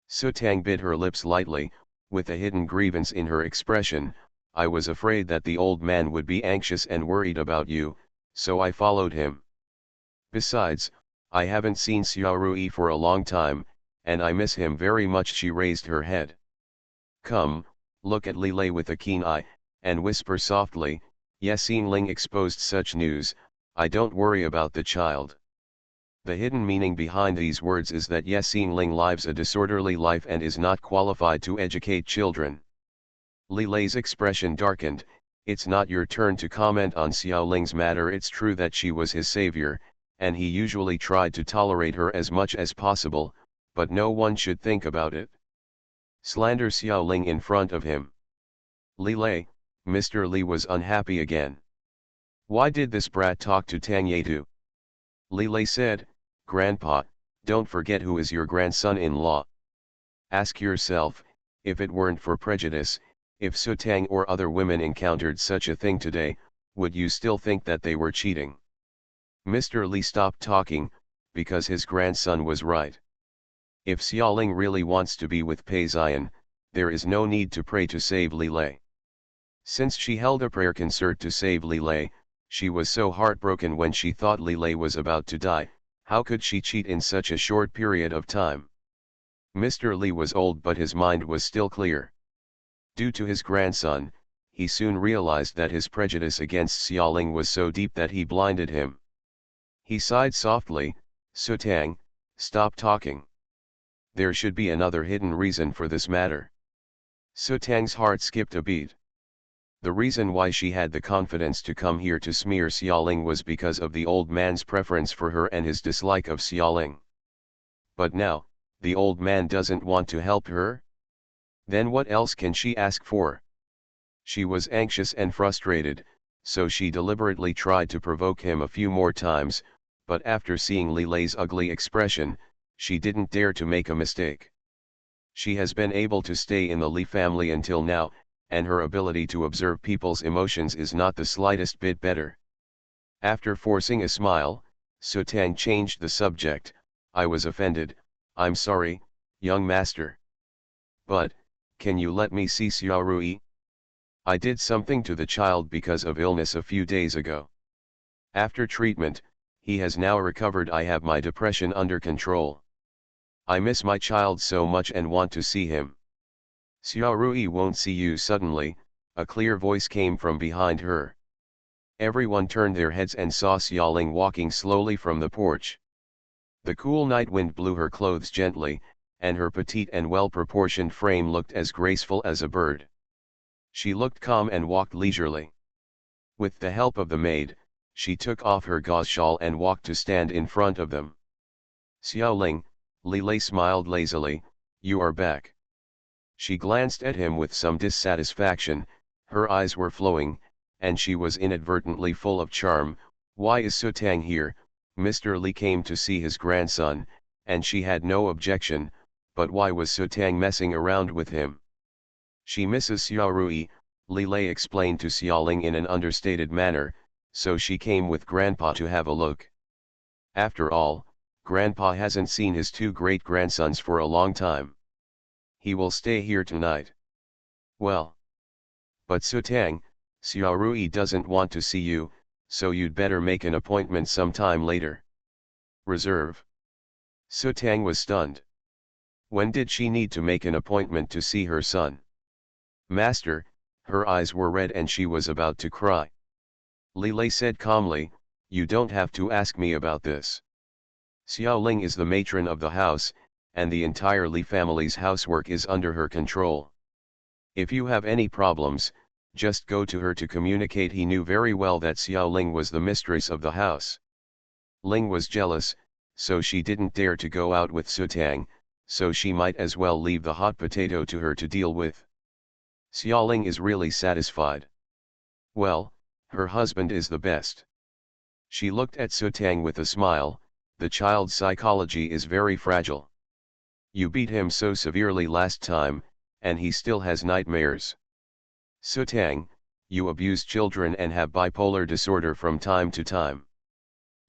Speaker 1: Su Tang bit her lips lightly, with a hidden grievance in her expression. I was afraid that the old man would be anxious and worried about you, so I followed him. Besides, I haven't seen Xiao Rui for a long time, and I miss him very much. She raised her head. Come, look at Li Lei with a keen eye, and whisper softly. Yexin Ling exposed such news. I don't worry about the child. The hidden meaning behind these words is that Yexin Ling lives a disorderly life and is not qualified to educate children. Li Lei's expression darkened, It's not your turn to comment on Xiaoling's matter. It's true that she was his savior, and he usually tried to tolerate her as much as possible, but no one should think about it. Slander Xiaoling in front of him. Li Lei, Mr. Li was unhappy again. Why did this brat talk to Tang Yetu? Li Lei said, Grandpa, don't forget who is your grandson-in-law. Ask yourself, if it weren't for prejudice, if Su Tang or other women encountered such a thing today, would you still think that they were cheating? Mr. Li stopped talking, because his grandson was right. If Xiaoling really wants to be with Pei Ziyan, there is no need to pray to save Li Lei. Since she held a prayer concert to save Li Lei, she was so heartbroken when she thought Li Lei was about to die. How could she cheat in such a short period of time? Mr. Li was old, but his mind was still clear. Due to his grandson, he soon realized that his prejudice against Xiaoling was so deep that he blinded him. He sighed softly, Su Tang, stop talking. There should be another hidden reason for this matter. Su Tang's heart skipped a beat. The reason why she had the confidence to come here to smear Xiaoling was because of the old man's preference for her and his dislike of Xiaoling. But now, the old man doesn't want to help her? Then what else can she ask for? She was anxious and frustrated, so she deliberately tried to provoke him a few more times, but after seeing Li Lei's ugly expression, she didn't dare to make a mistake. She has been able to stay in the Li family until now, and her ability to observe people's emotions is not the slightest bit better. After forcing a smile, Su Tang changed the subject. I was offended, I'm sorry, young master. But, can you let me see Xiao Rui? I did something to the child because of illness a few days ago. After treatment, he has now recovered. I have my depression under control. I miss my child so much and want to see him. Xiao Rui won't see you. Suddenly, a clear voice came from behind her. Everyone turned their heads and saw Xiaoling walking slowly from the porch. The cool night wind blew her clothes gently, and her petite and well-proportioned frame looked as graceful as a bird. She looked calm and walked leisurely. With the help of the maid, she took off her gauze shawl and walked to stand in front of them. Xiaoling, Li Lei smiled lazily, you are back. She glanced at him with some dissatisfaction, her eyes were flowing, and she was inadvertently full of charm. Why is Su Tang here? Mr. Li came to see his grandson, and she had no objection, but why was Su Tang messing around with him? She misses Xiao Rui, Li Lei explained to Xiaoling in an understated manner, so she came with Grandpa to have a look. After all, Grandpa hasn't seen his two great-grandsons for a long time. He will stay here tonight. Well. But Su Tang, Xiao Rui doesn't want to see you, so you'd better make an appointment sometime later. Reserve. Su Tang was stunned. When did she need to make an appointment to see her son? Master, her eyes were red and she was about to cry. Li Lei said calmly, you don't have to ask me about this. Xiaoling is the matron of the house, and the entire Li family's housework is under her control. If you have any problems, just go to her to communicate. He knew very well that Xiaoling was the mistress of the house. Ling was jealous, so she didn't dare to go out with Su Tang, so she might as well leave the hot potato to her to deal with. Xiaoling is really satisfied. Well, her husband is the best. She looked at Su Tang with a smile. The child's psychology is very fragile. You beat him so severely last time, and he still has nightmares. Su Tang, you abuse children and have bipolar disorder from time to time.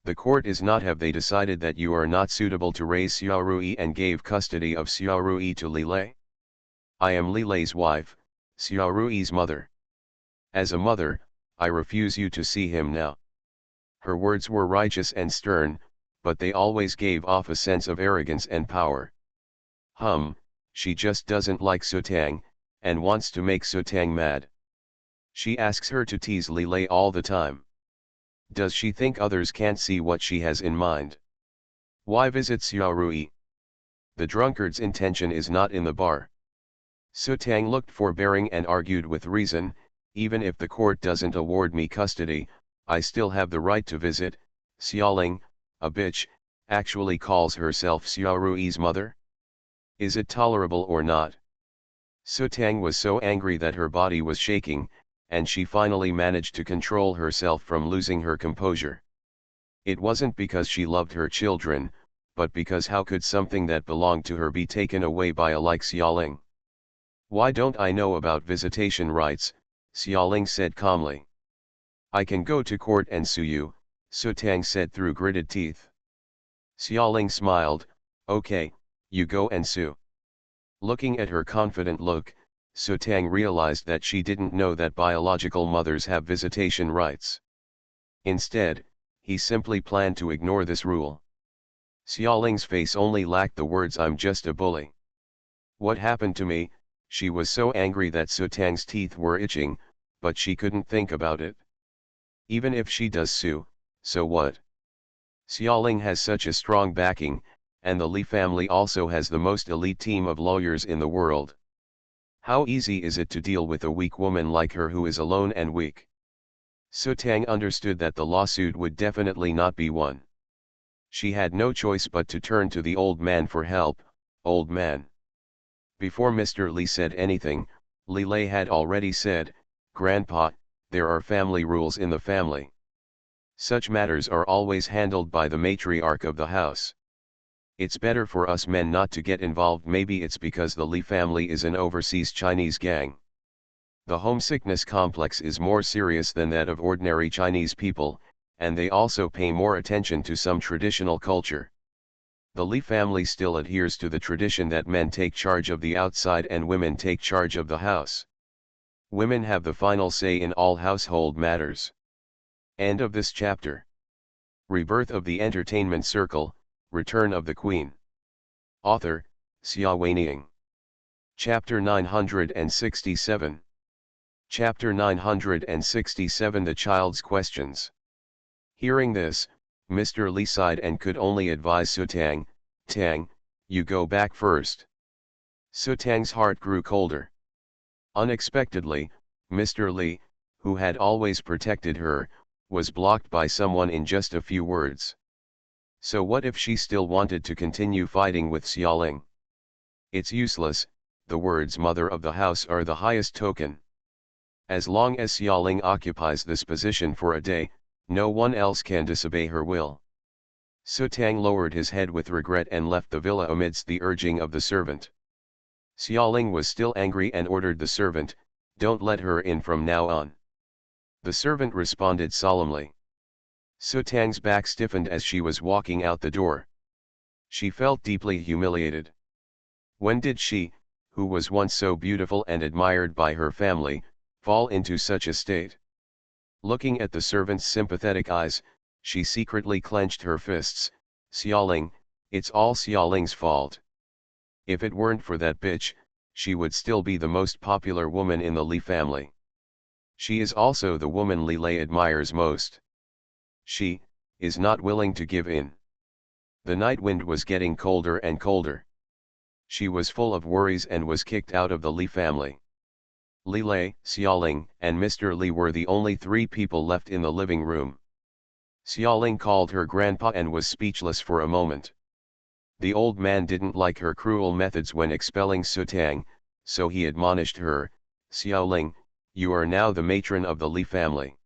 Speaker 1: The court is not. Have they decided that you are not suitable to raise Xiao Rui and gave custody of Xiao Rui to Li Lei? I am Li Lei's wife, Xiao Rui's mother. As a mother, I refuse you to see him now. Her words were righteous and stern, but they always gave off a sense of arrogance and power. She just doesn't like Su Tang, and wants to make Su Tang mad. She asks her to tease Li Lei all the time. Does she think others can't see what she has in mind? Why visit Xiao Rui? The drunkard's intention is not in the bar. Su Tang looked forbearing and argued with reason. Even if the court doesn't award me custody, I still have the right to visit. Xiaoling, a bitch, actually calls herself Xiaorui's mother? Is it tolerable or not? Su Tang was so angry that her body was shaking, and she finally managed to control herself from losing her composure. It wasn't because she loved her children, but because how could something that belonged to her be taken away by a like Xiaoling? Why don't I know about visitation rights? Xiaoling said calmly. I can go to court and sue you, Su Tang said through gritted teeth. Xiaoling smiled, okay, you go and sue. Looking at her confident look, Su Tang realized that she didn't know that biological mothers have visitation rights. Instead, he simply planned to ignore this rule. Xiaoling's face only lacked the words "I'm just a bully." What happened to me? She was so angry that Su Tang's teeth were itching, but she couldn't think about it. Even if she does sue, so what? Xiaoling has such a strong backing, and the Li family also has the most elite team of lawyers in the world. How easy is it to deal with a weak woman like her who is alone and weak? Su Tang understood that the lawsuit would definitely not be won. She had no choice but to turn to the old man for help. Old man. Before Mr. Li said anything, Li Lei had already said, Grandpa, there are family rules in the family. Such matters are always handled by the matriarch of the house. It's better for us men not to get involved. Maybe it's because the Li family is an overseas Chinese gang. The homesickness complex is more serious than that of ordinary Chinese people, and they also pay more attention to some traditional culture. The Li family still adheres to the tradition that men take charge of the outside and women take charge of the house. Women have the final say in all household matters. End of this chapter. Rebirth of the Entertainment Circle, Return of the Queen. Author, Xia Weining. Chapter 967. Chapter 967 The Child's Questions. Hearing this, Mr. Li sighed and could only advise Su Tang, Tang, you go back first. Su Tang's heart grew colder. Unexpectedly, Mr. Li, who had always protected her, was blocked by someone in just a few words. So what if she still wanted to continue fighting with Xiaoling? It's useless, the words mother of the house are the highest token. As long as Xiaoling occupies this position for a day, no one else can disobey her will. Su Tang lowered his head with regret and left the villa amidst the urging of the servant. Xiaoling was still angry and ordered the servant, don't let her in from now on. The servant responded solemnly. Su Tang's back stiffened as she was walking out the door. She felt deeply humiliated. When did she, who was once so beautiful and admired by her family, fall into such a state? Looking at the servant's sympathetic eyes, she secretly clenched her fists. Xiaoling, it's all Xiaoling's fault. If it weren't for that bitch, she would still be the most popular woman in the Li family. She is also the woman Li Lei admires most. She is not willing to give in. The night wind was getting colder and colder. She was full of worries and was kicked out of the Li family. Li Lei, Xiaoling, and Mr. Li were the only three people left in the living room. Xiaoling called her grandpa and was speechless for a moment. The old man didn't like her cruel methods when expelling Su Tang, so he admonished her, Xiaoling, you are now the matron of the Li family.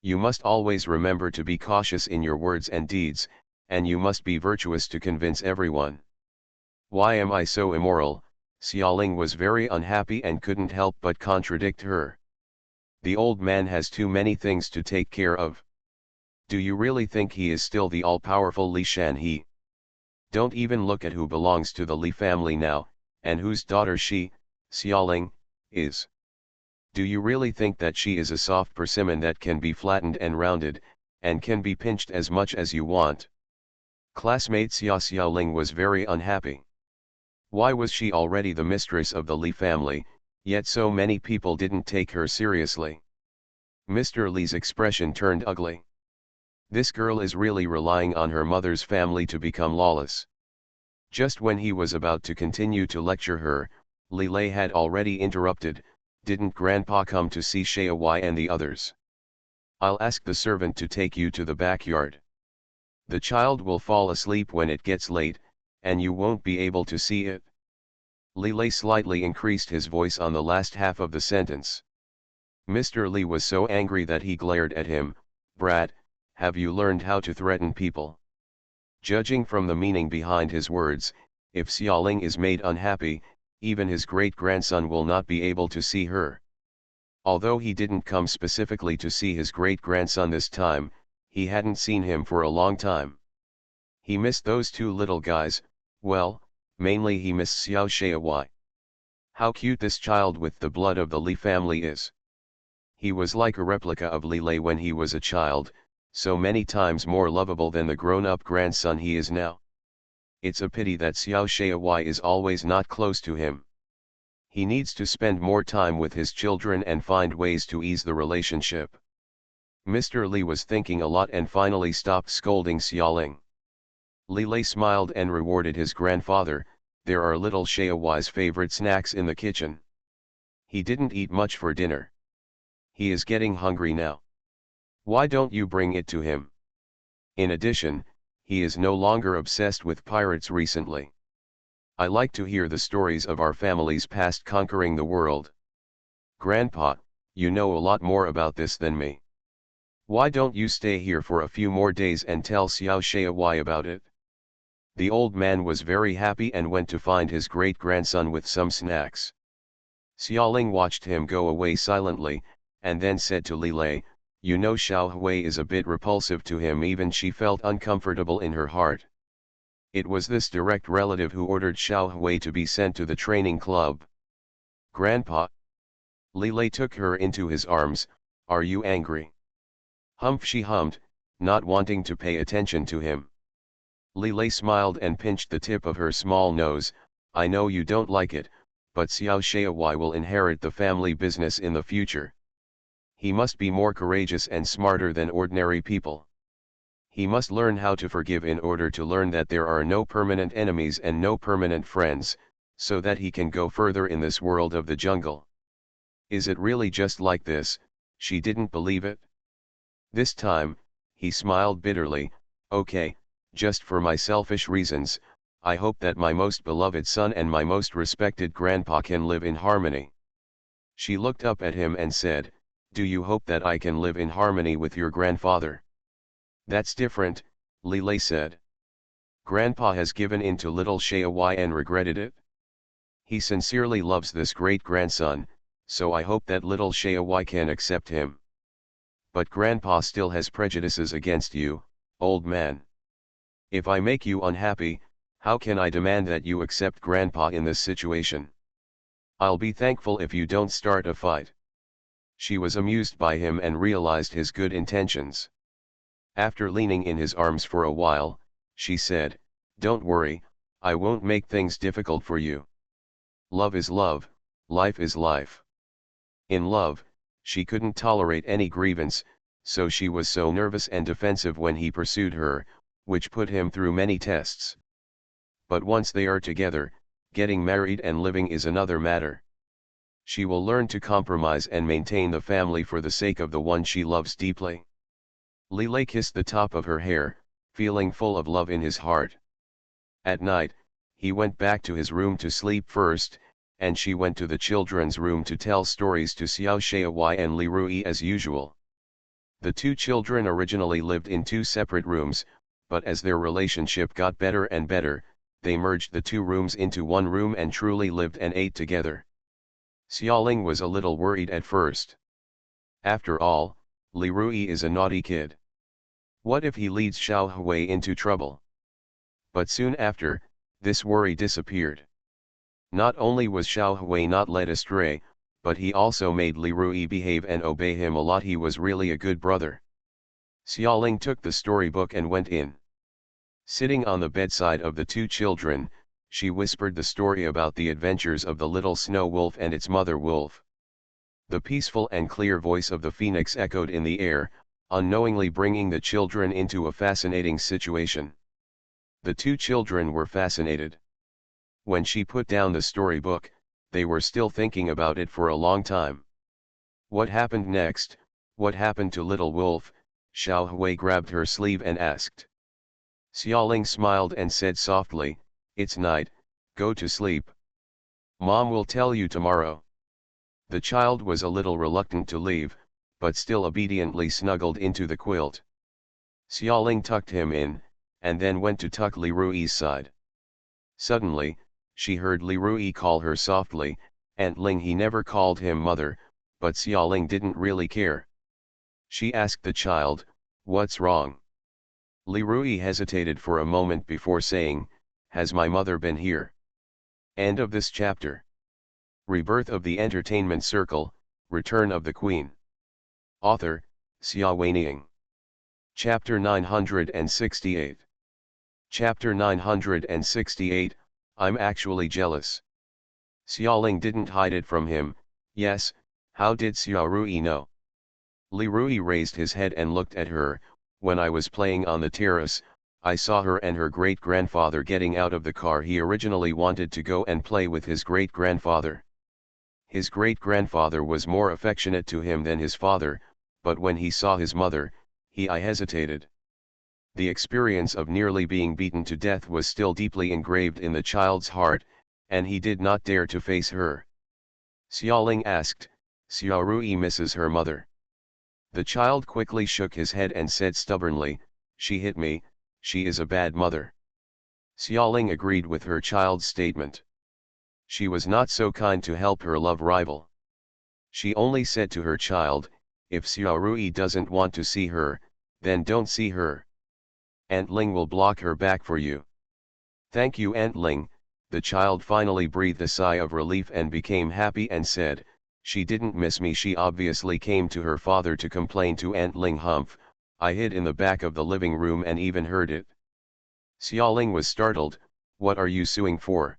Speaker 1: You must always remember to be cautious in your words and deeds, and you must be virtuous to convince everyone. Why am I so immoral? Xiaoling was very unhappy and couldn't help but contradict her. The old man has too many things to take care of. Do you really think he is still the all-powerful Li Shanhe? Don't even look at who belongs to the Li family now, and whose daughter she, Xiaoling, is. Do you really think that she is a soft persimmon that can be flattened and rounded, and can be pinched as much as you want? Classmate Xiaoling was very unhappy. Why was she already the mistress of the Li family, yet so many people didn't take her seriously? Mr. Li's expression turned ugly. This girl is really relying on her mother's family to become lawless. Just when he was about to continue to lecture her, Li Lei had already interrupted, Didn't Grandpa come to see Xiaowai and the others? I'll ask the servant to take you to the backyard. The child will fall asleep when it gets late, and you won't be able to see it. Li Lei slightly increased his voice on the last half of the sentence. Mr. Li was so angry that he glared at him. Brat, have you learned how to threaten people? Judging from the meaning behind his words, if Xiaoling is made unhappy, even his great-grandson will not be able to see her. Although he didn't come specifically to see his great-grandson this time, he hadn't seen him for a long time. He missed those two little guys, well, mainly he missed Xiao Xiaowai. How cute this child with the blood of the Li family is. He was like a replica of Li Lei when he was a child, so many times more lovable than the grown-up grandson he is now. It's a pity that Xiao Xiaowai is always not close to him. He needs to spend more time with his children and find ways to ease the relationship. Mr. Li was thinking a lot and finally stopped scolding Xiaoling. Li Lei smiled and rewarded his grandfather. There are little Xiaowai's favorite snacks in the kitchen. He didn't eat much for dinner. He is getting hungry now. Why don't you bring it to him? In addition, he is no longer obsessed with pirates recently. I like to hear the stories of our family's past conquering the world. Grandpa, you know a lot more about this than me. Why don't you stay here for a few more days and tell Xiao Xiaowai about it? The old man was very happy and went to find his great-grandson with some snacks. Xiaoling watched him go away silently, and then said to Li Lei, you know Xiao Hui is a bit repulsive to him. Even she felt uncomfortable in her heart. It was this direct relative who ordered Xiao Hui to be sent to the training club. Grandpa. Li Lei took her into his arms. Are you angry? Humph, she hummed, not wanting to pay attention to him. Li Lei smiled and pinched the tip of her small nose. I know you don't like it, but Xiao Xiaowai will inherit the family business in the future. He must be more courageous and smarter than ordinary people. He must learn how to forgive in order to learn that there are no permanent enemies and no permanent friends, so that he can go further in this world of the jungle. Is it really just like this? She didn't believe it. This time, he smiled bitterly. Okay, just for my selfish reasons, I hope that my most beloved son and my most respected grandpa can live in harmony. She looked up at him and said, do you hope that I can live in harmony with your grandfather? That's different, Li Lei said. Grandpa has given in to little Xiaowai and regretted it. He sincerely loves this great-grandson, so I hope that little Xiaowai can accept him. But Grandpa still has prejudices against you, old man. If I make you unhappy, how can I demand that you accept Grandpa in this situation? I'll be thankful if you don't start a fight. She was amused by him and realized his good intentions. After leaning in his arms for a while, she said, don't worry, I won't make things difficult for you. Love is love, life is life. In love, she couldn't tolerate any grievance, so she was so nervous and defensive when he pursued her, which put him through many tests. But once they are together, getting married and living is another matter. She will learn to compromise and maintain the family for the sake of the one she loves deeply. Li Lei kissed the top of her hair, feeling full of love in his heart. At night, he went back to his room to sleep first, and she went to the children's room to tell stories to Xiao Xiaowai and Li Rui as usual. The two children originally lived in two separate rooms, but as their relationship got better and better, they merged the two rooms into one room and truly lived and ate together. Xiaoling was a little worried at first. After all, Li Rui is a naughty kid. What if he leads Xiao Hui into trouble? But soon after, this worry disappeared. Not only was Xiao Hui not led astray, but he also made Li Rui behave and obey him a lot. He was really a good brother. Xiaoling took the storybook and went in. Sitting on the bedside of the two children, she whispered the story about the adventures of the little snow wolf and its mother wolf. The peaceful and clear voice of the phoenix echoed in the air, unknowingly bringing the children into a fascinating situation. The two children were fascinated. When she put down the storybook, They were still thinking about it for a long time. What happened next? What happened to little wolf? Xiao Hui grabbed her sleeve and asked. Xiaoling smiled and said softly, "It's night, go to sleep. Mom will tell you tomorrow." The child was a little reluctant to leave, but still obediently snuggled into the quilt. Xiaoling tucked him in, and then went to tuck Li Rui's side. Suddenly, she heard Li Rui call her softly, "Aunt Ling." He never called him mother, but Xiaoling didn't really care. She asked the child, "What's wrong?" Li Rui hesitated for a moment before saying, "Has my mother been here?" End of this chapter. Rebirth of the Entertainment Circle, Return of the Queen. Author, Xia Weining. Chapter 968. Chapter 968, I'm actually jealous. Xiaoling didn't hide it from him. Yes, how did Xia Rui know? Li Rui raised his head and looked at her. When I was playing on the terrace, I saw her and her great-grandfather getting out of the car. He originally wanted to go and play with his great-grandfather. His great-grandfather was more affectionate to him than his father, but when he saw his mother, I hesitated. The experience of nearly being beaten to death was still deeply engraved in the child's heart, and he did not dare to face her. Xiaoling asked, "Xia Rui misses her mother?" The child quickly shook his head and said stubbornly, "She hit me, she is a bad mother." Xiaoling agreed with her child's statement. She was not so kind to help her love rival. She only said to her child, "If Xia Rui doesn't want to see her, then don't see her. Aunt Ling will block her back for you." "Thank you, Aunt Ling." The child finally breathed a sigh of relief and became happy and said, "She didn't miss me. She obviously came to her father to complain to Aunt Ling. Humph, I hid in the back of the living room and even heard it." Xiaoling was startled. "What are you suing for?"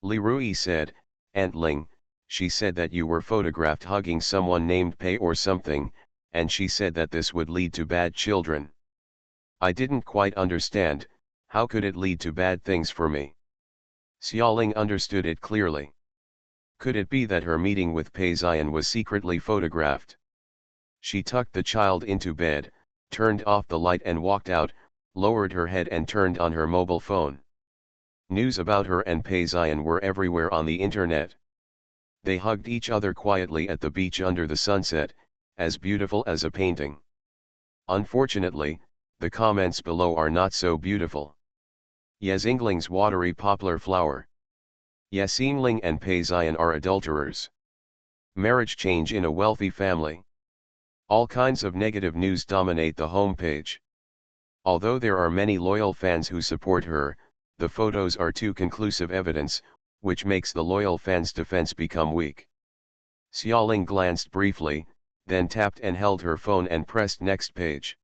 Speaker 1: Li Rui said, "Aunt Ling, she said that you were photographed hugging someone named Pei or something, and she said that this would lead to bad children. I didn't quite understand, how could it lead to bad things for me?" Xiaoling understood it clearly. Could it be that her meeting with Pei Xian was secretly photographed? She tucked the child into bed, turned off the light and walked out, lowered her head and turned on her mobile phone. News about her and Pei Xian were everywhere on the internet. They hugged each other quietly at the beach under the sunset, as beautiful as a painting. Unfortunately, the comments below are not so beautiful. Yesingling's watery poplar flower. Yesingling and Pei Xian are adulterers. Marriage change in a wealthy family. All kinds of negative news dominate the homepage. Although there are many loyal fans who support her, the photos are too conclusive evidence, which makes the loyal fans' defense become weak. Xiaoling glanced briefly, then tapped and held her phone and pressed next page.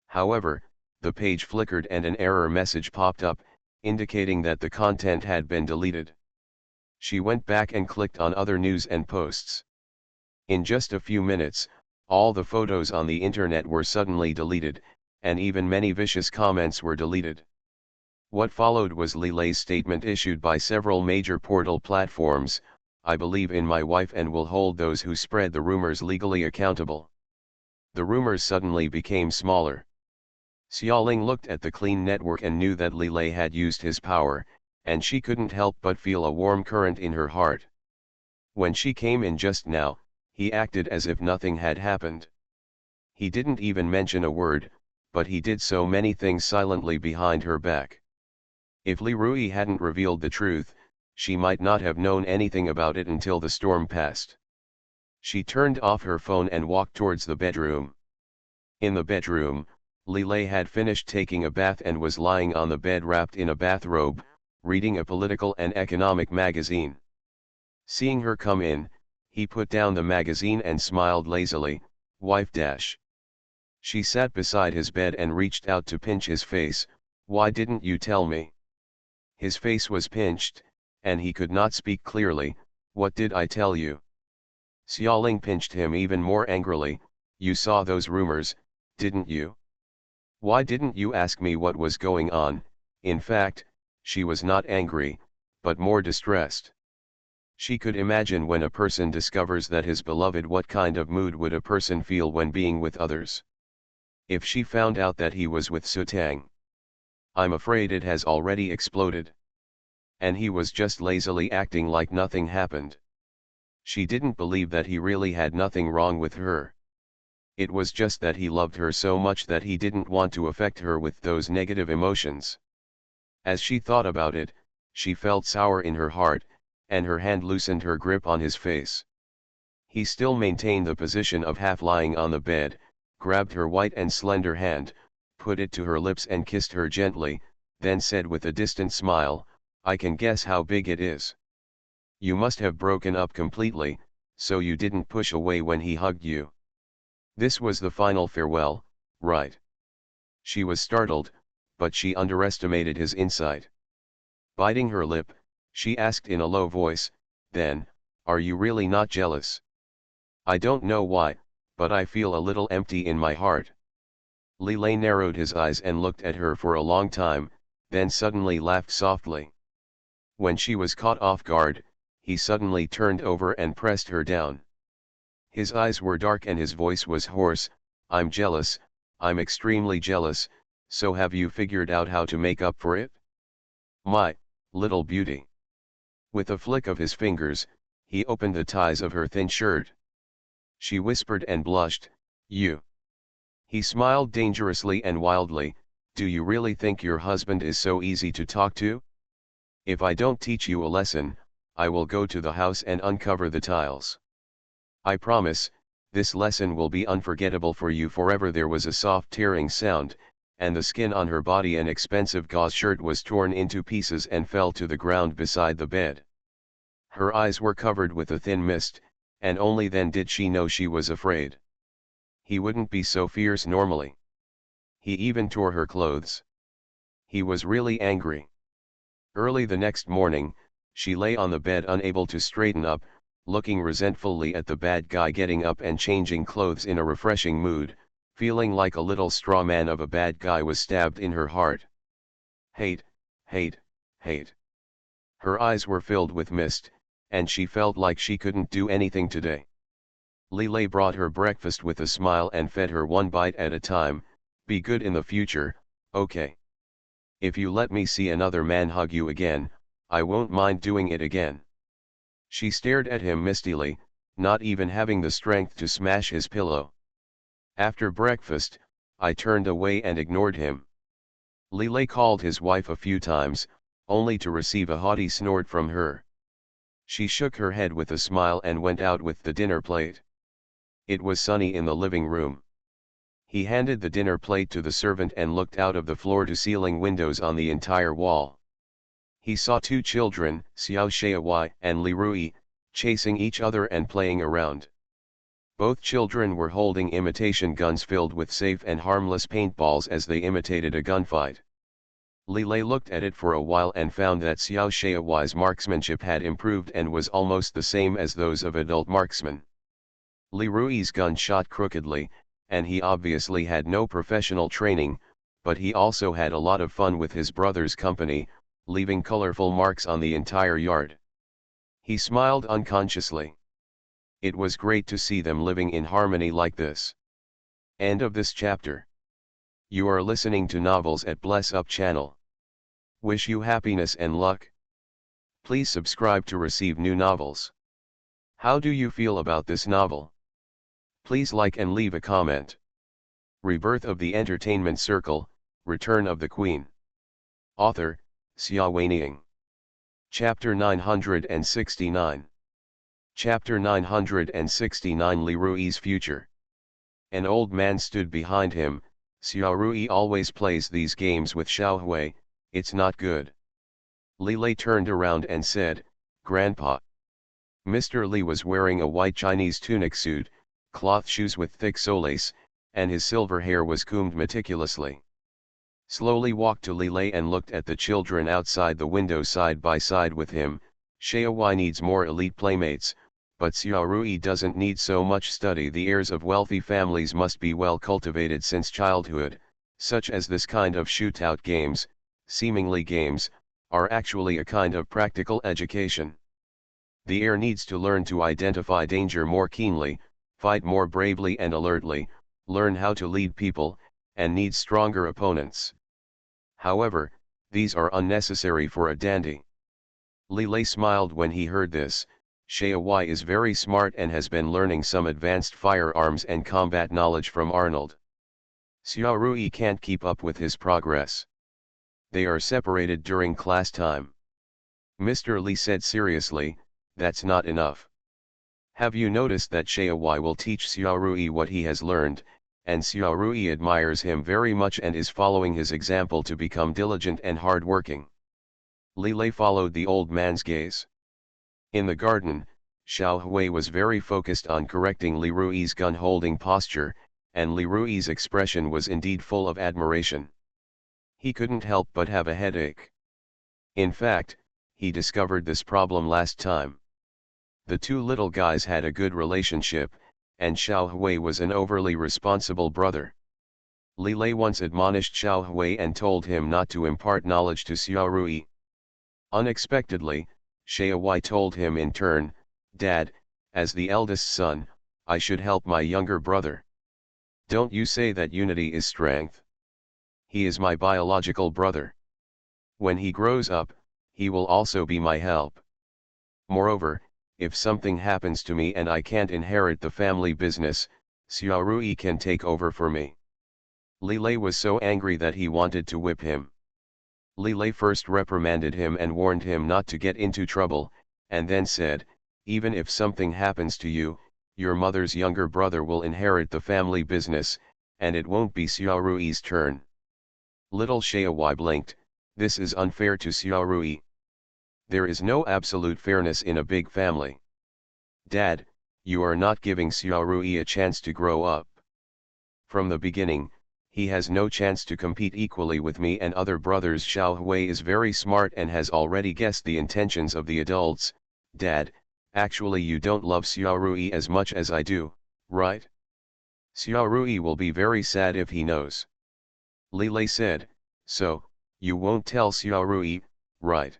Speaker 1: However, the page flickered and an error message popped up, indicating that the content had been deleted. She went back and clicked on other news and posts. In just a few minutes, all the photos on the internet were suddenly deleted, and even many vicious comments were deleted. What followed was Li Lei's statement issued by several major portal platforms: "I believe in my wife and will hold those who spread the rumors legally accountable." The rumors suddenly became smaller. Xiaoling looked at the clean network and knew that Li Lei had used his power, and she couldn't help but feel a warm current in her heart. When she came in just now, he acted as if nothing had happened. He didn't even mention a word, but he did so many things silently behind her back. If Li Rui hadn't revealed the truth, she might not have known anything about it until the storm passed. She turned off her phone and walked towards the bedroom. In the bedroom, Li Lei had finished taking a bath and was lying on the bed wrapped in a bathrobe, reading a political and economic magazine. Seeing her come in, he put down the magazine and smiled lazily. "Wife dash." She sat beside his bed and reached out to pinch his face. "Why didn't you tell me?" His face was pinched, and he could not speak clearly. "What did I tell you?" Xiaoling pinched him even more angrily. "You saw those rumors, didn't you? Why didn't you ask me what was going on?" In fact, she was not angry, but more distressed. She could imagine when a person discovers that his beloved, what kind of mood would a person feel when being with others. If she found out that he was with Sutang. I'm afraid it has already exploded. And he was just lazily acting like nothing happened. She didn't believe that he really had nothing wrong with her. It was just that he loved her so much that he didn't want to affect her with those negative emotions. As she thought about it, she felt sour in her heart, and her hand loosened her grip on his face. He still maintained the position of half lying on the bed, grabbed her white and slender hand, put it to her lips and kissed her gently, then said with a distant smile, "I can guess how big it is. You must have broken up completely, so you didn't push away when he hugged you. This was the final farewell, right?" She was startled, but she underestimated his insight. Biting her lip, she asked in a low voice, "Then, are you really not jealous?" "I don't know why, but I feel a little empty in my heart." Lilei narrowed his eyes and looked at her for a long time, then suddenly laughed softly. When she was caught off guard, he suddenly turned over and pressed her down. His eyes were dark and his voice was hoarse. "I'm jealous, I'm extremely jealous, so have you figured out how to make up for it? My little beauty." With a flick of his fingers, he opened the ties of her thin shirt. She whispered and blushed, "You." He smiled dangerously and wildly, "Do you really think your husband is so easy to talk to? If I don't teach you a lesson, I will go to the house and uncover the tiles. I promise, this lesson will be unforgettable for you forever." There was a soft tearing sound, and the skin on her body, an expensive gauze shirt, was torn into pieces and fell to the ground beside the bed. Her eyes were covered with a thin mist, and only then did she know she was afraid. He wouldn't be so fierce normally. He even tore her clothes. He was really angry. Early the next morning, she lay on the bed unable to straighten up, looking resentfully at the bad guy getting up and changing clothes in a refreshing mood, feeling like a little straw man of a bad guy was stabbed in her heart. Hate, hate, hate. Her eyes were filled with mist, and she felt like she couldn't do anything today. Lilei brought her breakfast with a smile and fed her one bite at a time. "Be good in the future, okay? If you let me see another man hug you again, I won't mind doing it again." She stared at him mistily, not even having the strength to smash his pillow. After breakfast, I turned away and ignored him. Lilei called his wife a few times, only to receive a haughty snort from her. She shook her head with a smile and went out with the dinner plate. It was sunny in the living room. He handed the dinner plate to the servant and looked out of the floor-to-ceiling windows on the entire wall. He saw two children, Xiao Shaowai and Li Rui, chasing each other and playing around. Both children were holding imitation guns filled with safe and harmless paintballs as they imitated a gunfight. Lilei looked at it for a while and found that Xiao Shaowai's marksmanship had improved and was almost the same as those of adult marksmen. Li Rui's gun shot crookedly, and he obviously had no professional training, but he also had a lot of fun with his brother's company, leaving colorful marks on the entire yard. He smiled unconsciously. It was great to see them living in harmony like this. End of this chapter. You are listening to Novels at Bless Up channel. Wish you happiness and luck. Please subscribe to receive new novels. How do you feel about this novel? Please like and leave a comment. Rebirth of the Entertainment Circle, Return of the Queen. Author, Xia Weining. Chapter 969. Chapter 969. Li Rui's Future. An old man stood behind him. "Xiao Rui always plays these games with Xiao Hui, it's not good." Lilei turned around and said, "Grandpa." Mr. Li was wearing a white Chinese tunic suit, cloth shoes with thick soles, and his silver hair was combed meticulously. Slowly walked to Lilei and looked at the children outside the window side by side with him. "Shaowai needs more elite playmates, but Xiao Rui doesn't need so much study. The heirs of wealthy families must be well cultivated since childhood, such as this kind of shootout games, seemingly games, are actually a kind of practical education." The heir needs to learn to identify danger more keenly, fight more bravely and alertly, learn how to lead people, and needs stronger opponents. However, these are unnecessary for a dandy. Li Lei smiled when he heard this. Xiaowei is very smart and has been learning some advanced firearms and combat knowledge from Arnold. Xiao Rui can't keep up with his progress. They are separated during class time. Mr. Li said seriously, "That's not enough. Have you noticed that Xiaowei will teach Xiao Rui what he has learned, and Xiao Rui admires him very much and is following his example to become diligent and hard-working?" Li Lei followed the old man's gaze. In the garden, Xiao Hui was very focused on correcting Li Rui's gun-holding posture, and Li Rui's expression was indeed full of admiration. He couldn't help but have a headache. In fact, he discovered this problem last time. The two little guys had a good relationship, and Xiao Hui was an overly responsible brother. Li Lei once admonished Xiao Hui and told him not to impart knowledge to Xiao Rui. Unexpectedly, Xiaowei told him in turn, "Dad, as the eldest son, I should help my younger brother. Don't you say that unity is strength? He is my biological brother. When he grows up, he will also be my help. Moreover, if something happens to me and I can't inherit the family business, Xiao Rui can take over for me." Li Lei was so angry that he wanted to whip him. Li Lei first reprimanded him and warned him not to get into trouble, and then said, "Even if something happens to you, your mother's younger brother will inherit the family business, and it won't be Xiao Rui's turn." Little Xiaowei blinked. This is unfair to Xiao Rui. There is no absolute fairness in a big family. Dad, you are not giving Xiao Rui a chance to grow up. From the beginning, he has no chance to compete equally with me and other brothers. Xiao Hui is very smart and has already guessed the intentions of the adults. Dad, actually you don't love Xiao Rui as much as I do, right? Xiao Rui will be very sad if he knows. Li Lei said, "So, you won't tell Xiao Rui, right?"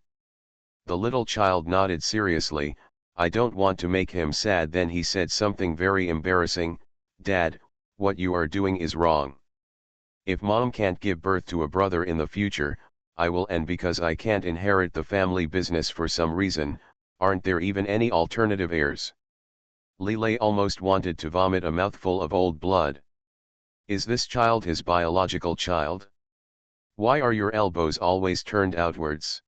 Speaker 1: The little child nodded seriously. "I don't want to make him sad." Then he said something very embarrassing, "Dad, what you are doing is wrong. If Mom can't give birth to a brother in the future, I will, and because I can't inherit the family business for some reason, aren't there even any alternative heirs?" Li Lei almost wanted to vomit a mouthful of old blood. Is this child his biological child? Why are your elbows always turned outwards?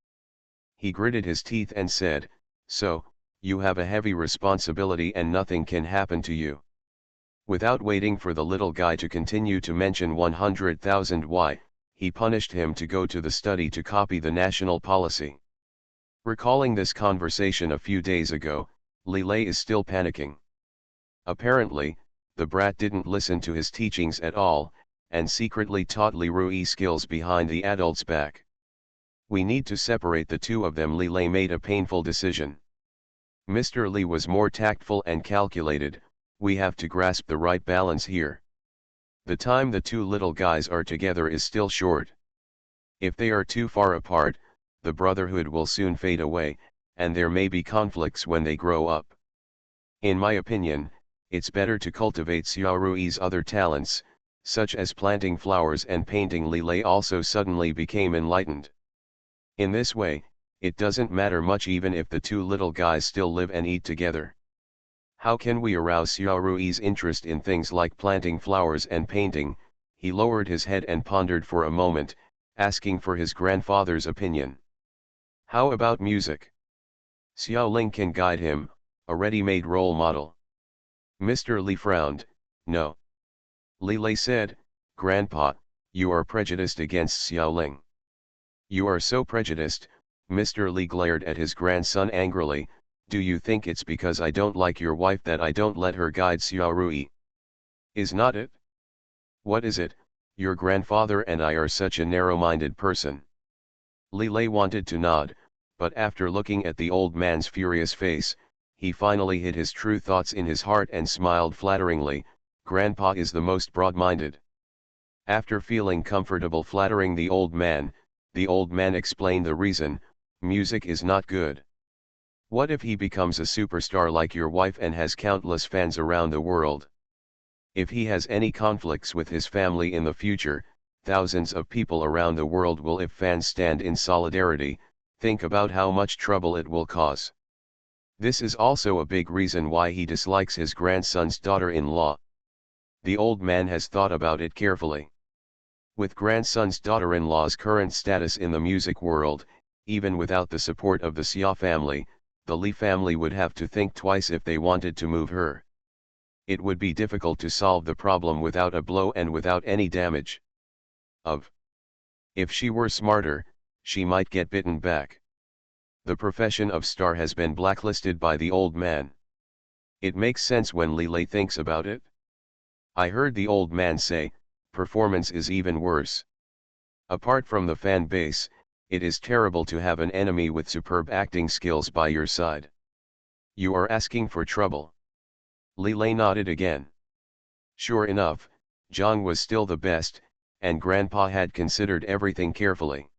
Speaker 1: He gritted his teeth and said, "So, you have a heavy responsibility and nothing can happen to you." Without waiting for the little guy to continue to mention 100,000 why, he punished him to go to the study to copy the national policy. Recalling this conversation a few days ago, Li Lei is still panicking. Apparently, the brat didn't listen to his teachings at all, and secretly taught Li Rui skills behind the adult's back. We need to separate the two of them. Li Lei made a painful decision. Mr. Li was more tactful and calculated. We have to grasp the right balance here. The time the two little guys are together is still short. If they are too far apart, the brotherhood will soon fade away, and there may be conflicts when they grow up. In my opinion, it's better to cultivate Xiao Rui's other talents, such as planting flowers and painting. Li Lei also suddenly became enlightened. In this way, it doesn't matter much even if the two little guys still live and eat together. How can we arouse Xiao Rui's interest in things like planting flowers and painting? He lowered his head and pondered for a moment, asking for his grandfather's opinion. How about music? Xiao Ling can guide him, a ready-made role model. Mr. Li frowned. No. Li Lei said, "Grandpa, you are prejudiced against Xiao Ling." "You are so prejudiced." Mr. Li glared at his grandson angrily. "Do you think it's because I don't like your wife that I don't let her guide Xiao Rui? Is not it? What is it? Your grandfather and I are such a narrow-minded person." Li Lei wanted to nod, but after looking at the old man's furious face, he finally hid his true thoughts in his heart and smiled flatteringly. "Grandpa is the most broad-minded." After feeling comfortable flattering the old man explained the reason: music is not good. What if he becomes a superstar like your wife and has countless fans around the world? If he has any conflicts with his family in the future, thousands of people around the world will. If fans stand in solidarity, think about how much trouble it will cause. This is also a big reason why he dislikes his grandson's daughter-in-law. The old man has thought about it carefully. With grandson's daughter-in-law's current status in the music world, even without the support of the Xia family, the Li family would have to think twice if they wanted to move her. It would be difficult to solve the problem without a blow and without any damage. If she were smarter, she might get bitten back. The profession of star has been blacklisted by the old man. It makes sense when Li Lei thinks about it. I heard the old man say, performance is even worse. Apart from the fan base, it is terrible to have an enemy with superb acting skills by your side. You are asking for trouble. Li Lei nodded again. Sure enough, Zhang was still the best, and Grandpa had considered everything carefully.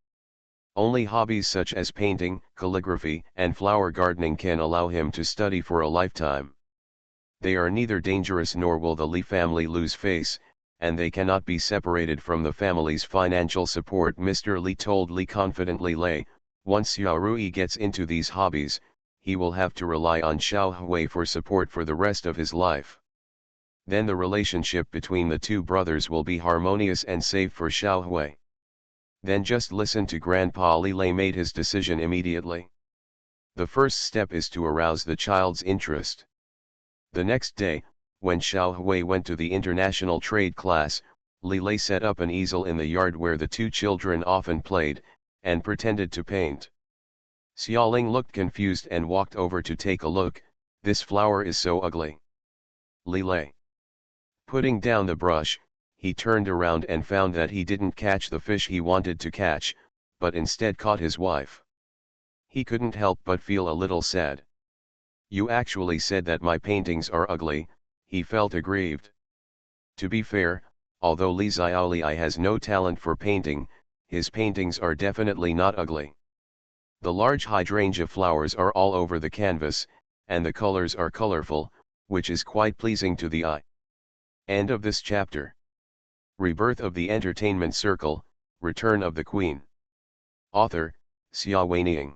Speaker 1: Only hobbies such as painting, calligraphy, and flower gardening can allow him to study for a lifetime. They are neither dangerous nor will the Li family lose face, and they cannot be separated from the family's financial support. Mr. Li told Li confidently. Once Xiao Rui gets into these hobbies, he will have to rely on Xiao Hui for support for the rest of his life. Then the relationship between the two brothers will be harmonious and safe for Xiao Hui. Then just listen to Grandpa. Li Lei made his decision immediately. The first step is to arouse the child's interest. The next day, when Xiao Hui went to the international trade class, Li Lei set up an easel in the yard where the two children often played, and pretended to paint. Xiaoling looked confused and walked over to take a look. This flower is so ugly. Li Lei. Putting down the brush, he turned around and found that he didn't catch the fish he wanted to catch, but instead caught his wife. He couldn't help but feel a little sad. You actually said that my paintings are ugly, he felt aggrieved. To be fair, although Li Xiaoli has no talent for painting, his paintings are definitely not ugly. The large hydrangea flowers are all over the canvas, and the colors are colorful, which is quite pleasing to the eye. End of this chapter. Rebirth of the Entertainment Circle, Return of the Queen. Author, Xia Weining.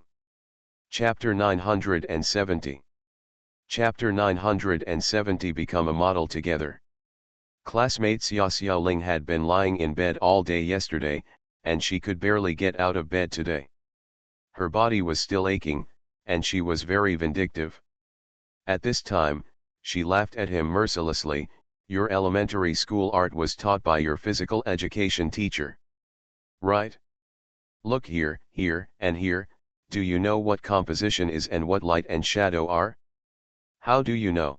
Speaker 1: Chapter 970. Chapter 970. Become a model together. Classmate Xia Xiaoling had been lying in bed all day yesterday, and she could barely get out of bed today. Her body was still aching, and she was very vindictive. At this time, she laughed at him mercilessly. Your elementary school art was taught by your physical education teacher. Right? Look here, and here, do you know what composition is and what light and shadow are? How do you know?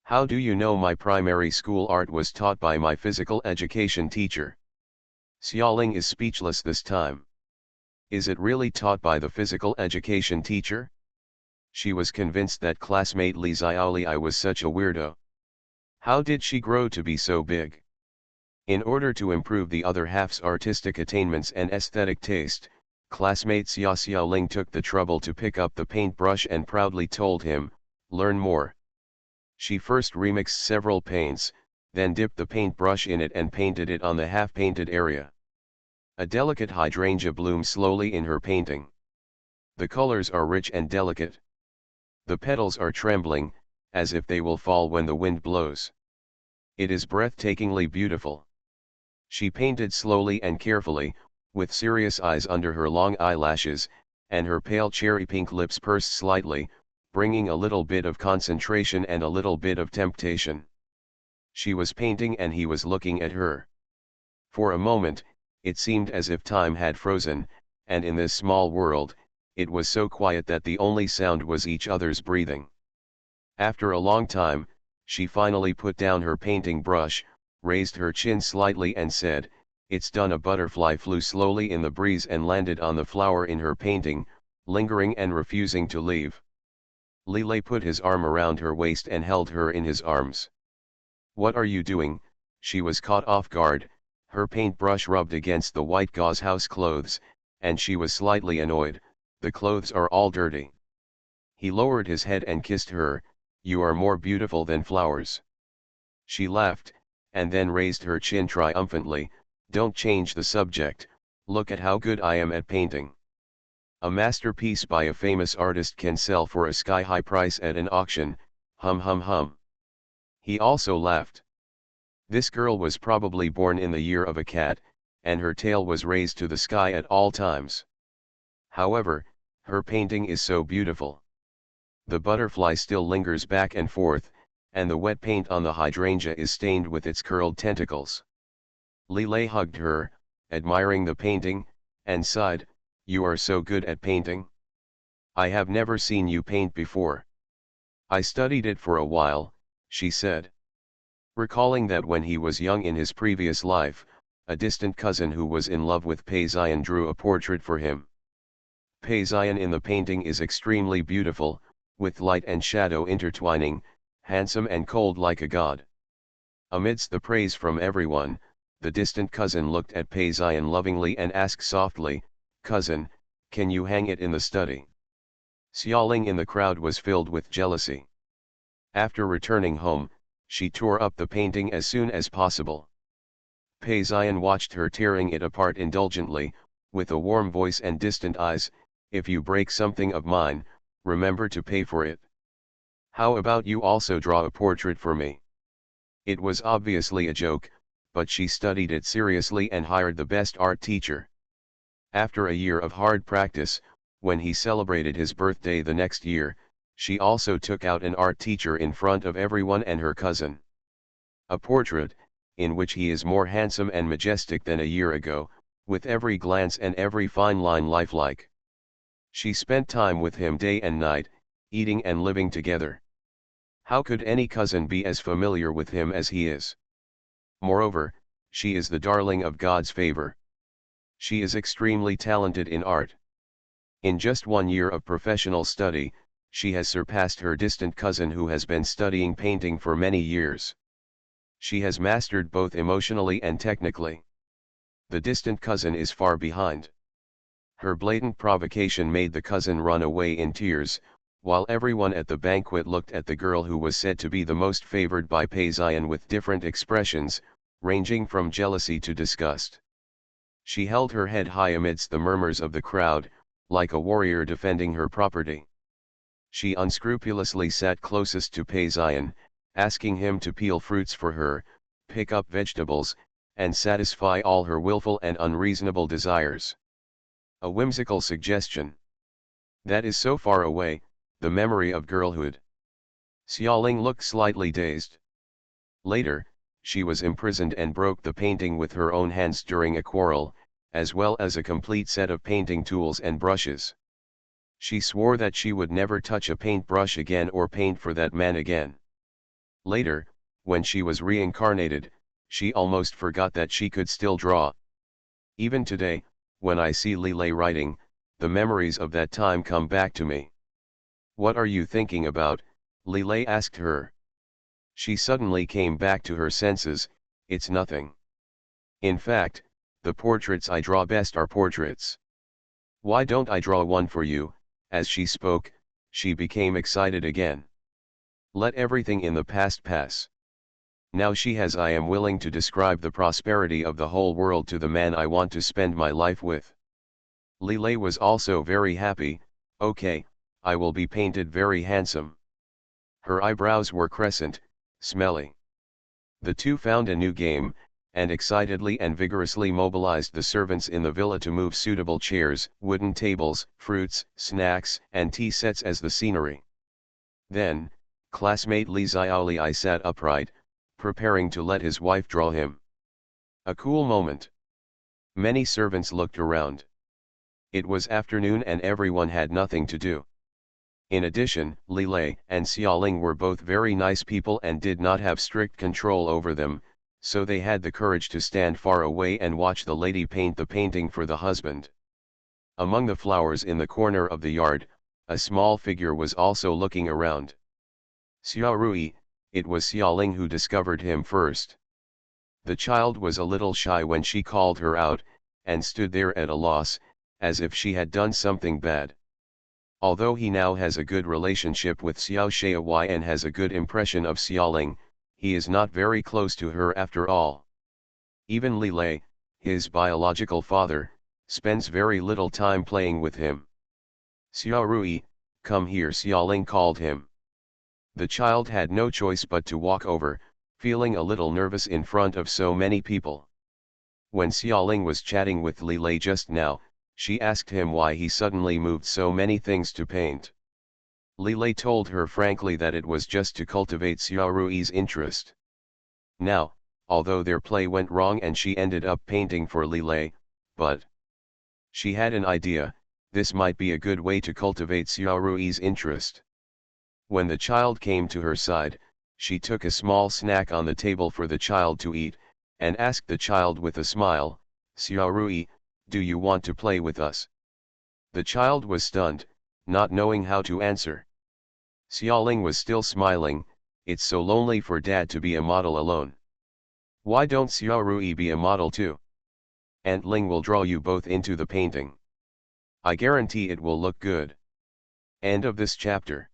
Speaker 1: How do you know my primary school art was taught by my physical education teacher? Xiaoling is speechless this time. Is it really taught by the physical education teacher? She was convinced that classmate Li Xiaoli was such a weirdo. How did she grow to be so big? In order to improve the other half's artistic attainments and aesthetic taste, classmate Xia Xiaoling took the trouble to pick up the paintbrush and proudly told him, learn more. She first remixed several paints, then dipped the paintbrush in it and painted it on the half-painted area. A delicate hydrangea blooms slowly in her painting. The colors are rich and delicate. The petals are trembling, as if they will fall when the wind blows. It is breathtakingly beautiful. She painted slowly and carefully, with serious eyes under her long eyelashes, and her pale cherry-pink lips pursed slightly, bringing a little bit of concentration and a little bit of temptation. She was painting and he was looking at her. For a moment, it seemed as if time had frozen, and in this small world, it was so quiet that the only sound was each other's breathing. After a long time, she finally put down her painting brush, raised her chin slightly and said, "It's done." A butterfly flew slowly in the breeze and landed on the flower in her painting, lingering and refusing to leave. Li Lei put his arm around her waist and held her in his arms. "What are you doing?" She was caught off guard, her paintbrush rubbed against the white gauze house clothes, and she was slightly annoyed. The clothes are all dirty. He lowered his head and kissed her. You are more beautiful than flowers. She laughed, and then raised her chin triumphantly. Don't change the subject, look at how good I am at painting. A masterpiece by a famous artist can sell for a sky-high price at an auction, hum hum hum. He also laughed. This girl was probably born in the year of a cat, and her tail was raised to the sky at all times. However, her painting is so beautiful. The butterfly still lingers back and forth, and the wet paint on the hydrangea is stained with its curled tentacles. Lillet hugged her, admiring the painting, and sighed, "You are so good at painting. I have never seen you paint before." "I studied it for a while," she said. Recalling that when he was young in his previous life, a distant cousin who was in love with Paysian drew a portrait for him. Paysian in the painting is extremely beautiful, with light and shadow intertwining, handsome and cold like a god. Amidst the praise from everyone, the distant cousin looked at Paysian lovingly and asked softly, "Cousin, can you hang it in the study?" Xiaoling in the crowd was filled with jealousy. After returning home, she tore up the painting as soon as possible. Paysian watched her tearing it apart indulgently, with a warm voice and distant eyes. "If you break something of mine, remember to pay for it. How about you also draw a portrait for me?" It was obviously a joke, but she studied it seriously and hired the best art teacher. After a year of hard practice, when he celebrated his birthday the next year, she also took out an art teacher in front of everyone and her cousin. A portrait, in which he is more handsome and majestic than a year ago, with every glance and every fine line lifelike. She spent time with him day and night, eating and living together. How could any cousin be as familiar with him as he is? Moreover, she is the darling of God's favor. She is extremely talented in art. In just 1 year of professional study, she has surpassed her distant cousin who has been studying painting for many years. She has mastered both emotionally and technically. The distant cousin is far behind. Her blatant provocation made the cousin run away in tears, while everyone at the banquet looked at the girl who was said to be the most favored by Paysian with different expressions, ranging from jealousy to disgust. She held her head high amidst the murmurs of the crowd, like a warrior defending her property. She unscrupulously sat closest to Paysian, asking him to peel fruits for her, pick up vegetables, and satisfy all her willful and unreasonable desires. A whimsical suggestion. That is so far away, the memory of girlhood. Xiaoling looked slightly dazed. Later, she was imprisoned and broke the painting with her own hands during a quarrel, as well as a complete set of painting tools and brushes. She swore that she would never touch a paintbrush again or paint for that man again. Later, when she was reincarnated, she almost forgot that she could still draw. Even today, when I see Lillet writing, the memories of that time come back to me. "What are you thinking about?" Lillet asked her. She suddenly came back to her senses. "It's nothing. In fact, the portraits I draw best are portraits. Why don't I draw one for you?" As she spoke, she became excited again. Let everything in the past pass. Now I am willing to describe the prosperity of the whole world to the man I want to spend my life with. Lillet was also very happy. "Okay, I will be painted very handsome." Her eyebrows were crescent, smelly. The two found a new game, and excitedly and vigorously mobilized the servants in the villa to move suitable chairs, wooden tables, fruits, snacks, and tea sets as the scenery. Then, classmate Li Xiaoli sat upright, preparing to let his wife draw him. A cool moment. Many servants looked around. It was afternoon and everyone had nothing to do. In addition, Lillet and Xiaoling were both very nice people and did not have strict control over them, so they had the courage to stand far away and watch the lady paint the painting for the husband. Among the flowers in the corner of the yard, a small figure was also looking around. Xiaorui, it was Xiaoling who discovered him first. The child was a little shy when she called her out, and stood there at a loss, as if she had done something bad. Although he now has a good relationship with Xiao Shaohui and has a good impression of Xiaoling, he is not very close to her after all. Even Li Lei, his biological father, spends very little time playing with him. Xiao Rui, come here, Xiaoling called him. The child had no choice but to walk over, feeling a little nervous in front of so many people. When Xiaoling was chatting with Li Lei just now, she asked him why he suddenly moved so many things to paint. Li Lei told her frankly that it was just to cultivate Xiao Rui's interest. Now, although their play went wrong and she ended up painting for Li Lei, but she had an idea, this might be a good way to cultivate Xiao Rui's interest. When the child came to her side, she took a small snack on the table for the child to eat, and asked the child with a smile, Xiao Rui, do you want to play with us? The child was stunned, not knowing how to answer. Xiaoling was still smiling, it's so lonely for dad to be a model alone. Why don't Xiao Rui be a model too? Aunt Ling will draw you both into the painting. I guarantee it will look good. End of this chapter.